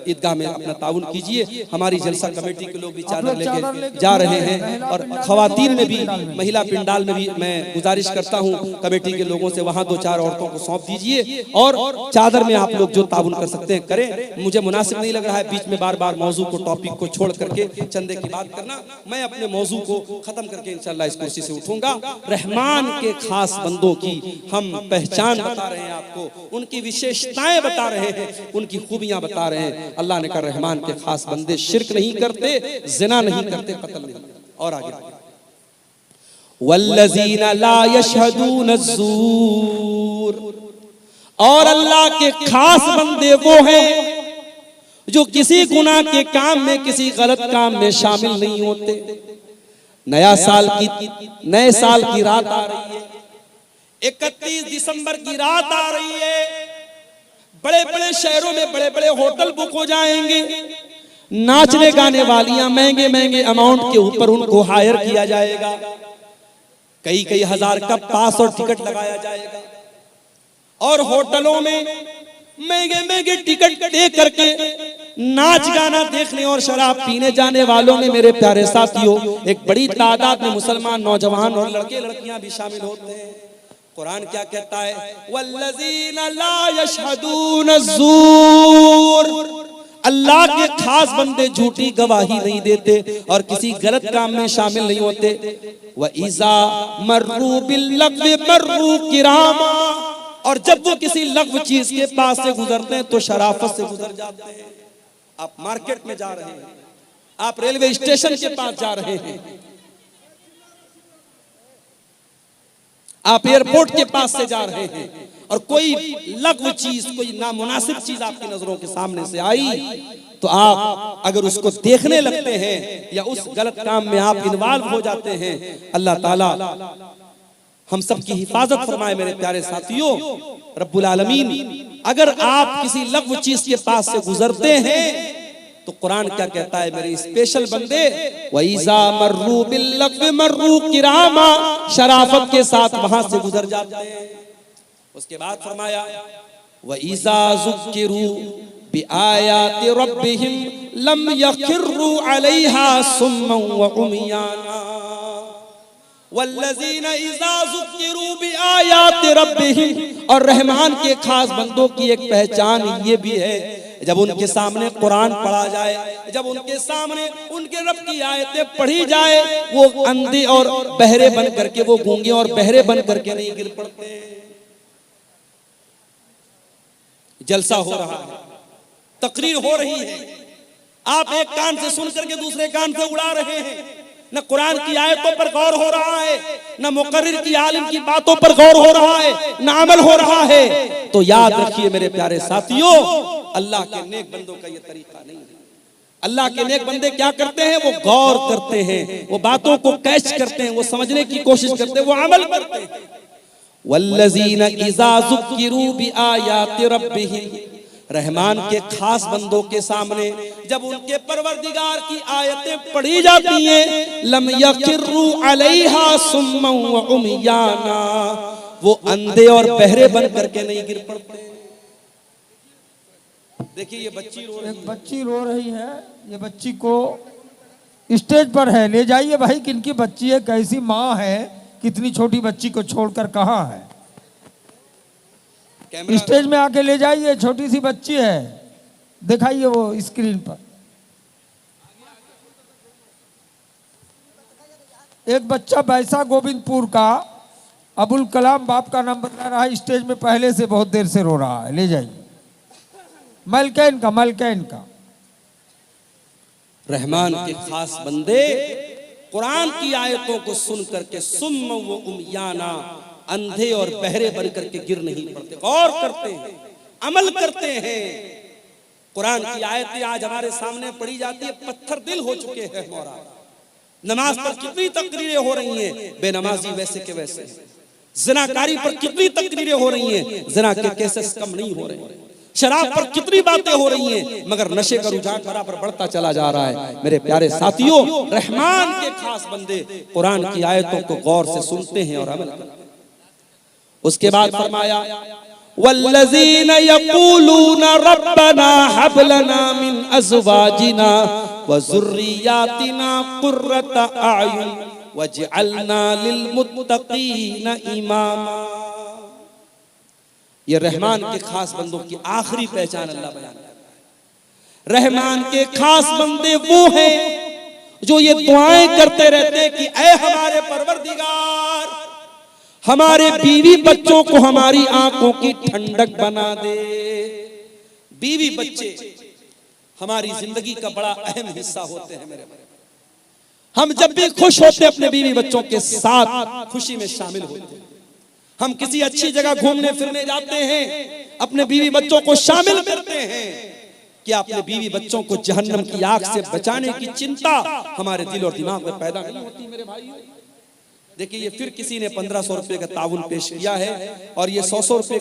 S1: ईदगाह में अपना ताउन कीजिए। हमारी जलसा कमेटी के लोग भी चादर लेके जा रहे हैं, और खवातीन में भी, महिला पिंडाल में भी मैं गुजारिश करता हूँ कमेटी के लोगों से वहाँ 2-4 औरतों को सौंप दीजिए, और चादर में आप लोग जो ताउन कर सकते हैं करें। मुझे मुनासिब नहीं लग रहा है बीच में बार बार मौजू को, टॉपिक को छोड़ करके चंदे की बात करना। मैं अपने मौजू को खत्म करके इंशाल्लाह इस कुर्सी से उठूंगा। रहमान के खास बंदों की हम पहचान बता रहे हैं आपको, उनकी विशेषताएं बता रहे हैं, उनकी खूबियां बता रहे हैं। अल्लाह ने कहा रहमान के खास बंदे शिर्क नहीं करते, जिना नहीं करते, कत्ल नहीं करते। और आगे वल्लज़ीना ला यशहदून ज़ूर, और अल्लाह के खास बंदे वो हैं जो किसी गुनाह के काम में, किसी गलत काम में शामिल नहीं होते। नए साल की रात आ रही है, 31 दिसंबर की रात आ रही है। बड़े बड़े शहरों में बड़े बड़े होटल बुक हो जाएंगे, नाचने गाने वालियां महंगे महंगे अमाउंट के ऊपर उनको हायर किया जाएगा, कई हजार का पास और टिकट लगाया जाएगा, और होटलों में महंगे महंगे टिकट दे करके नाच गाना देखने और शराब पीने जाने वालों में, मेरे प्यारे साथियों, एक बड़ी तादाद में मुसलमान नौजवान और लड़के लड़कियां भी शामिल होते हैं। कुरान क्या कहता है? वल्लज़ीना ला यशहदून ज़ूर, अल्लाह के खास बंदे झूठी गवाही नहीं देते और किसी गलत काम में शामिल नहीं होते। व इज़ा मर्रू बिल्लग़्वी मर्रू किरामा, और जब वो किसी लग़्व चीज के पास से गुजरते हैं तो शराफत से गुजर जाते हैं। आप मार्केट में जा रहे हैं, आप रेलवे स्टेशन के पास जा रहे हैं, आप एयरपोर्ट के पास से जा रहे हैं, और कोई लग़्व चीज, कोई नामुनासिब चीज आपकी नजरों के सामने से आई, तो आप अगर उसको देखने लगते हैं या उस गलत काम में आप इन्वॉल्व हो जाते हैं, अल्लाह ताला हम सब की हिफाजत फरमाए। मेरे प्यारे साथियों, रब्बुल आलमीन, अगर आप किसी लग़्व चीज के पास से गुजरते हैं तो कुरान क्या कहता है? मेरे स्पेशल बंदे, वइज़ा मर्रू बिल्लग़्वी मर्रू किरामा, शराफत के साथ वहां से गुजर जाते हैं। उसके बाद फरमाया वइज़ा ज़ुक्किरू बिआयाति रब्बिहिम लम यखिर्रू अलैहा सुम्मन व उमयाना, वल्लज़ीना इज़ा ज़ुक्किरू बिआयाति रब्बिहिम, और रहमान के खास बंदों की एक पहचान ये भी है, जब उनके सामने कुरान पढ़ा जाए, जब उनके सामने उनके रब की आयतें पढ़ी जाए, वो अंधे और बहरे बन करके, वो गूंगे और बहरे बन करके नहीं गिर पड़ते। जलसा हो रहा है, तकरीर हो रही है, आप एक कान से सुन करके दूसरे कान से उड़ा रहे हैं, न कुरान की आयतों पर गौर हो रहा है, न मुकर्रिर की आलिम की बातों पर गौर हो रहा है, न अमल हो रहा है। तो याद रखिए मेरे प्यारे साथियों, अल्लाह के नेक बंदों का ये तरीका नहीं है। अल्लाह के नेक बंदे क्या करते हैं? वो गौर करते हैं, वो बातों को कैच करते हैं, वो समझने की कोशिश करते हैं, वो अमल करते हैं। वल्लज़ीना इज़ा ज़ुक्किरू बिआयाति रब्बिहिम, रहमान के खास बंदों के सामने जब उनके परवरदिगार की आयतें पढ़ी जाती हैं, लम यखिर्रू अलैहा सुम्मन व उमयाना, वो अंधे और बहरे बन करके नहीं गिर पड़ते। देखिए ये बच्ची रो रही है,
S2: एक बच्ची रो रही है, ये बच्ची को स्टेज पर है, ले जाइए भाई, किनकी बच्ची है, कैसी माँ है, कितनी छोटी बच्ची को छोड़कर कहाँ है, स्टेज में आके ले जाइए, छोटी सी बच्ची है, दिखाइए वो स्क्रीन पर। एक बच्चा बैसा गोविंदपुर का अबुल कलाम बाप का नाम बता रहा है, स्टेज में पहले से बहुत देर से रो रहा है, ले जाइए। मलकैन का
S1: रहमान के खास बंदे कुरान की आयतों को सुन करके सुम्म व उमयाना, अंधे और बहरे बन करके गिर नहीं पड़ते, गौर करते हैं, अमल करते हैं। कुरान की आयतें आज हमारे सामने पढ़ी जाती है, पत्थर दिल हो चुके हैं मोरा। नमाज पर कितनी तकरीरें हो रही हैं, बेनमाजी वैसे के वैसे। ज़िनाकारी पर कितनी तकरीरें हो रही हैं, ज़िना के केसेस कम नहीं हो रहे। शराब पर कितनी बातें हो रही हैं, मगर नशे का रुझान बराबर बढ़ता चला जा रहा है। मेरे प्यारे साथियों, रहमान के खास बंदे कुरान की आयतों को गौर से सुनते हैं और अमल करते हैं। उसके बाद फरमाया, वल्लज़ीना यक़ूलूना रब्बना हब लना मिन अज़वाजिना व ज़ुर्रिय्यातिना क़ुर्रता अयुन वजअलना लिलमुत्तक़ीना इमामा। ये रहमान के खास बंदों की आखिरी पहचान अल्लाह बयान करता है। रहमान के खास बंदे वो हैं जो ये दुआएं करते रहते कि ऐ हमारे परवरदिगार, हमारे बीवी बच्चों को हमारी आंखों की ठंडक बना दे। बीवी बच्चे हमारी जिंदगी का बड़ा अहम हिस्सा होते हैं मेरे भाई। हम जब भी खुश होते हैं अपने बीवी बच्चों के साथ खुशी में शामिल होते हैं। हम किसी अच्छी जगह घूमने फिरने जाते हैं, अपने बीवी बच्चों को शामिल करते हैं। क्या अपने बीवी बच्चों को जहन्नम की आग से बचाने की चिंता हमारे दिल और दिमाग में पैदा नहीं होती मेरे भाइयों? देखिए, ये फिर किसी ने 1500 रुपए का ताउन पेश किया है और ये 100 रुपए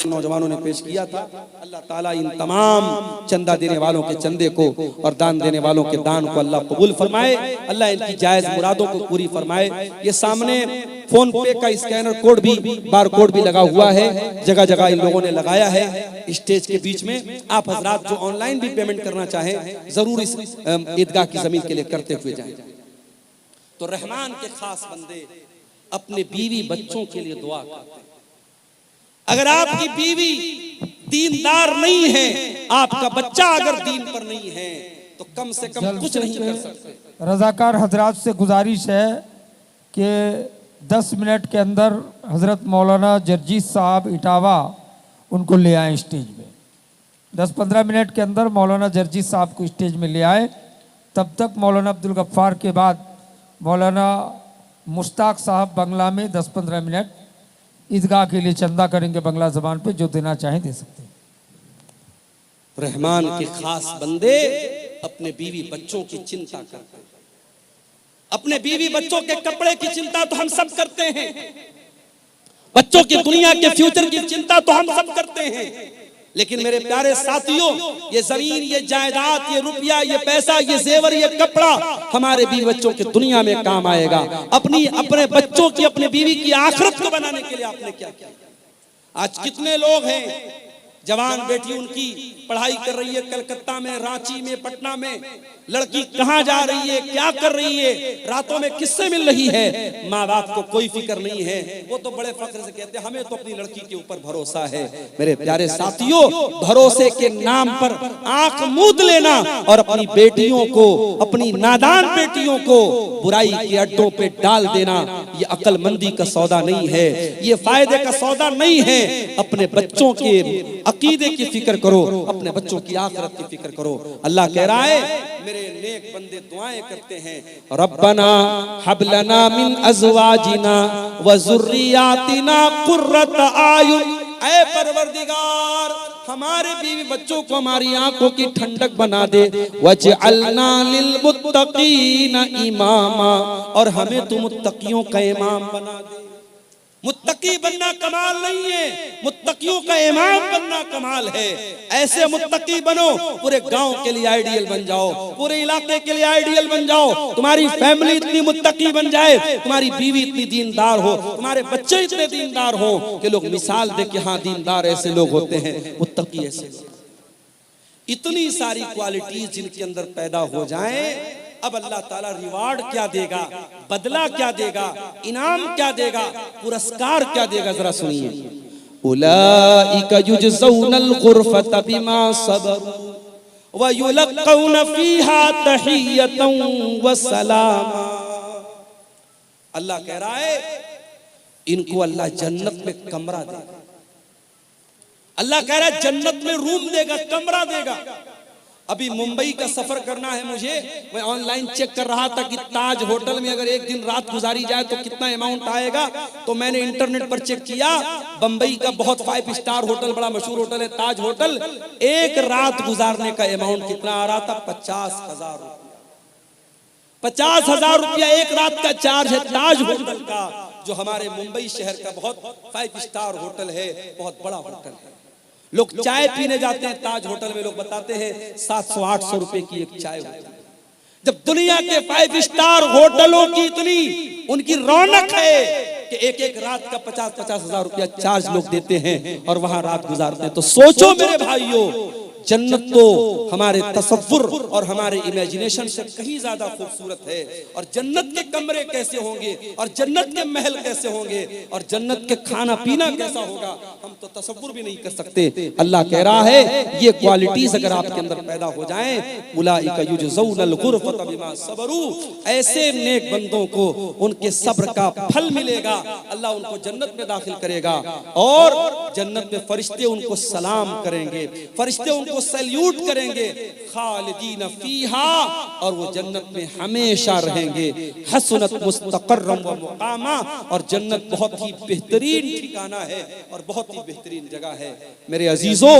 S1: नौजवानों ने पेश किया था। अल्लाह ताला इन तमाम चंदा देने वालों के चंदे को और दान देने वालों के दान को अल्लाह कबूल फरमाए। अल्लाह इनकी जायज मुरादों को पूरी फरमाए। ये सामने फोन पे का स्कैनर कोड भी, बार कोड भी लगा हुआ है, जगह जगह इन लोगों ने लगाया है स्टेज के बीच में। आप हजरात जो ऑनलाइन भी पेमेंट करना चाहें जरूर इस ईदगाह की जमीन के लिए करते हुए जाएं। तो रहमान के खास बंदे अपने बीवी बच्चों के लिए दुआ करते हैं। अगर आपकी बीवी दीनदार नहीं है, आपका बच्चा अगर दीन पर नहीं है, तो कम से कम कुछ नहीं कर सकते।
S2: रजाकार हजरात से गुजारिश है कि 10 मिनट के अंदर हजरत मौलाना जर्जीस साहब इटावा उनको ले आए स्टेज में। 10-15 मिनट के अंदर मौलाना जर्जीस साहब को स्टेज में ले आए। तब तक मौलाना अब्दुल गफ्फार के बाद मौलाना मुश्ताक साहब बंगला में 10-15 मिनट ईदगाह के लिए चंदा करेंगे बंगला जबान पे, जो देना चाहें दे सकते हैं।
S1: रहमान के खास बंदे अपने बीवी बच्चों की चिंता करते हैं। अपने बीवी बच्चों के कपड़े की चिंता तो हम सब करते हैं, बच्चों की दुनिया के फ्यूचर की चिंता तो हम सब करते हैं। लेकिन मेरे प्यारे साथियों, ये जमीन, ये जायदाद, ये रुपया, ये पैसा, ये जेवर, ये कपड़ा हमारे बीवी बच्चों की दुनिया में काम आएगा। अपने बच्चों की, अपने बीवी की आखिरत को बनाने के लिए आपने क्या किया? आज कितने लोग हैं, जवान बेटी उनकी पढ़ाई कर रही है कलकत्ता में, रांची में, पटना में, लड़की कहाँ जा रही है, क्या कर रही है, रातों में किससे मिल रही है, माँ बाप को कोई फिक्र नहीं है। वो तो बड़े फख्र से कहते हैं हमें तो अपनी लड़की के ऊपर भरोसा है। मेरे प्यारे साथियों, भरोसे के नाम पर आंख मूंद लेना और अपनी बेटियों को, अपनी नादान बेटियों को बुराई के अड्डों पे डाल देना, ये अक्लमंदी का सौदा नहीं है, ये फायदे का सौदा नहीं है। अपने बच्चों के अकीदे की फिक्र करो, अपने बच्चों की आखिरत की फिक्र करो। अल्लाह कह रहा है, मेरे नेक बंदे दुआएं करते हैं, रब्बना हब लना मिन अज़वाजिना व ज़ुर्रिय्यातिना क़ुर्रता आयुन। ऐ परवरदिगार, हमारे बीवी बच्चों को हमारी आंखों की ठंडक बना दे। वजअलना लिलमुत्तक़ीना इमामा, और हमें तू मुत्तकियों का इमाम बना दे। मुत्तकी बनना कमाल नहीं है, मुत्तकियों का इमाम बनना कमाल है। ऐसे मुत्तकी बनो, पूरे गांव के लिए आइडियल बन जाओ, पूरे इलाके के लिए आइडियल बन जाओ। तुम्हारी फैमिली इतनी मुत्तकी बन जाए, तुम्हारी बीवी इतनी दीनदार हो, तुम्हारे बच्चे इतने दीनदार हो कि लोग मिसाल दे कि हाँ, दीनदार ऐसे लोग होते हैं, मुत्तकी ऐसे लोग। इतनी सारी क्वालिटीज जिनके अंदर पैदा हो जाएं, अब अल्लाह ताला रिवार्ड क्या देगा, बदला क्या देगा, इनाम क्या देगा, पुरस्कार क्या देगा, जरा सुनिए। उलाइका युजज़ौनल गुरफता बिमा सबरू व युलक़ौन फीहा तहियतन व सलामा। अल्लाह कह रहा है, इनको अल्लाह जन्नत में कमरा देगा। अल्लाह कह रहा है जन्नत में रूम देगा, कमरा देगा। अभी मुंबई का सफर करना है मुझे, मैं ऑनलाइन चेक कर रहा था कि ताज होटल में अगर एक दिन रात गुजारी जाए तो कितना अमाउंट आएगा। तो मैंने इंटरनेट पर चेक किया, बंबई का बहुत 5 स्टार होटल, बड़ा मशहूर होटल है ताज होटल, एक रात गुजारने का अमाउंट कितना आ रहा था? 50,000 रुपया। 50,000 रुपया एक रात का चार्ज है ताज होटल का, जो हमारे मुंबई शहर का बहुत 5 स्टार होटल है, बहुत बड़ा होटल है। लोग चाय पीने जाते हैं ताज होटल में, लोग बताते हैं 700-800 रुपए की एक चाय होती है। जब दुनिया के 5 स्टार होटलों की इतनी उनकी रौनक है कि एक एक रात का 50-50,000 रुपया चार्ज लोग देते हैं और वहां रात गुजारते हैं, तो सोचो मेरे भाइयों, जन्नत तो हमारे तसव्वुर और हमारे इमेजिनेशन से कहीं ज्यादा खूबसूरत है। और जन्नत के कमरे कैसे होंगे, और जन्नत के महल कैसे होंगे, और जन्नत के खाना पीना कैसा होगा, हम तो तसव्वुर भी नहीं कर सकते। अल्लाह कह रहा है ये क्वालिटीज अगर आपके अंदर पैदा हो जाएं, उलाइका युजज़ौनल गुरफत बिमा सबरू, ऐसे नेक बंदों को उनके सब्र का फल मिलेगा। अल्लाह उनको जन्नत में दाखिल करेगा और जन्नत में फरिश्ते उनको सलाम करेंगे, फरिश्ते उनको सैल्यूट करेंगे। खालिदीन फीहा, और वो जन्नत में हमेशा रहेंगे। हसनत मुस्तक़र्रम व मुक़ामा, और जन्नत बहुत ही बेहतरीन ठिकाना है और बहुत ही बेहतरीन जगह है। मेरे अजीजों,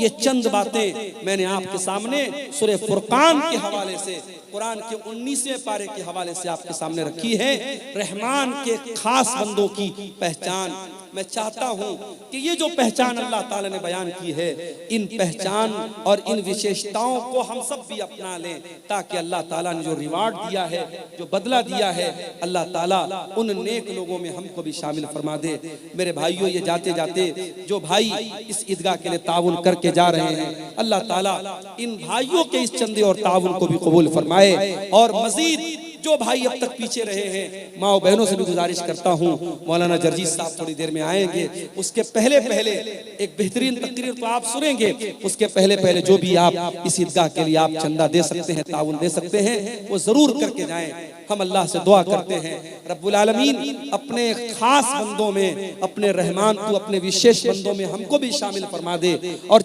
S1: ये चंद बातें मैंने आपके सामने सूरह फुरकान के हवाले से, कुरान के 19वें पारे के हवाले से आपके सामने रखी है। रहमान के खास बंदों की पहचान, मैं चाहता हूं कि ये जो पहचान अल्लाह ताला ने बयान की है, इन पहचान और इन विशेषताओं को हम सब भी अपना लें, ताकि अल्लाह ताला ने जो रिवार्ड दिया है, जो बदला दिया है, अल्लाह ताला उन नेक लोगों में हमको भी शामिल फरमा दे। मेरे भाइयों, ये जाते जाते जो भाई इस ईदगाह के लिए ताउन करके जा रहे हैं, अल्लाह ताला इन भाइयों के इस चंदे और ताउन को भी कबूल फरमाए। और मजीद जो भाई अब तक पीछे रहे हैं, माँ बहनों से भी गुजारिश करता हूँ, मौलाना जर्जी साहब थोड़ी देर में आएंगे, उसके पहले एक बेहतरीन तकरीर तो आप सुनेंगे, उसके पहले जो भी आप इस ईदगाह के लिए आप चंदा दे सकते हैं, ताउन दे सकते हैं, वो जरूर करके जाएं। हम अल्लाह से दुआ करते हैं, रब्बुल आलमीन अपने खास बंदों में, अपने रहमान तू अपने विशेष बंदों में हमको भी शामिल फरमा दे। और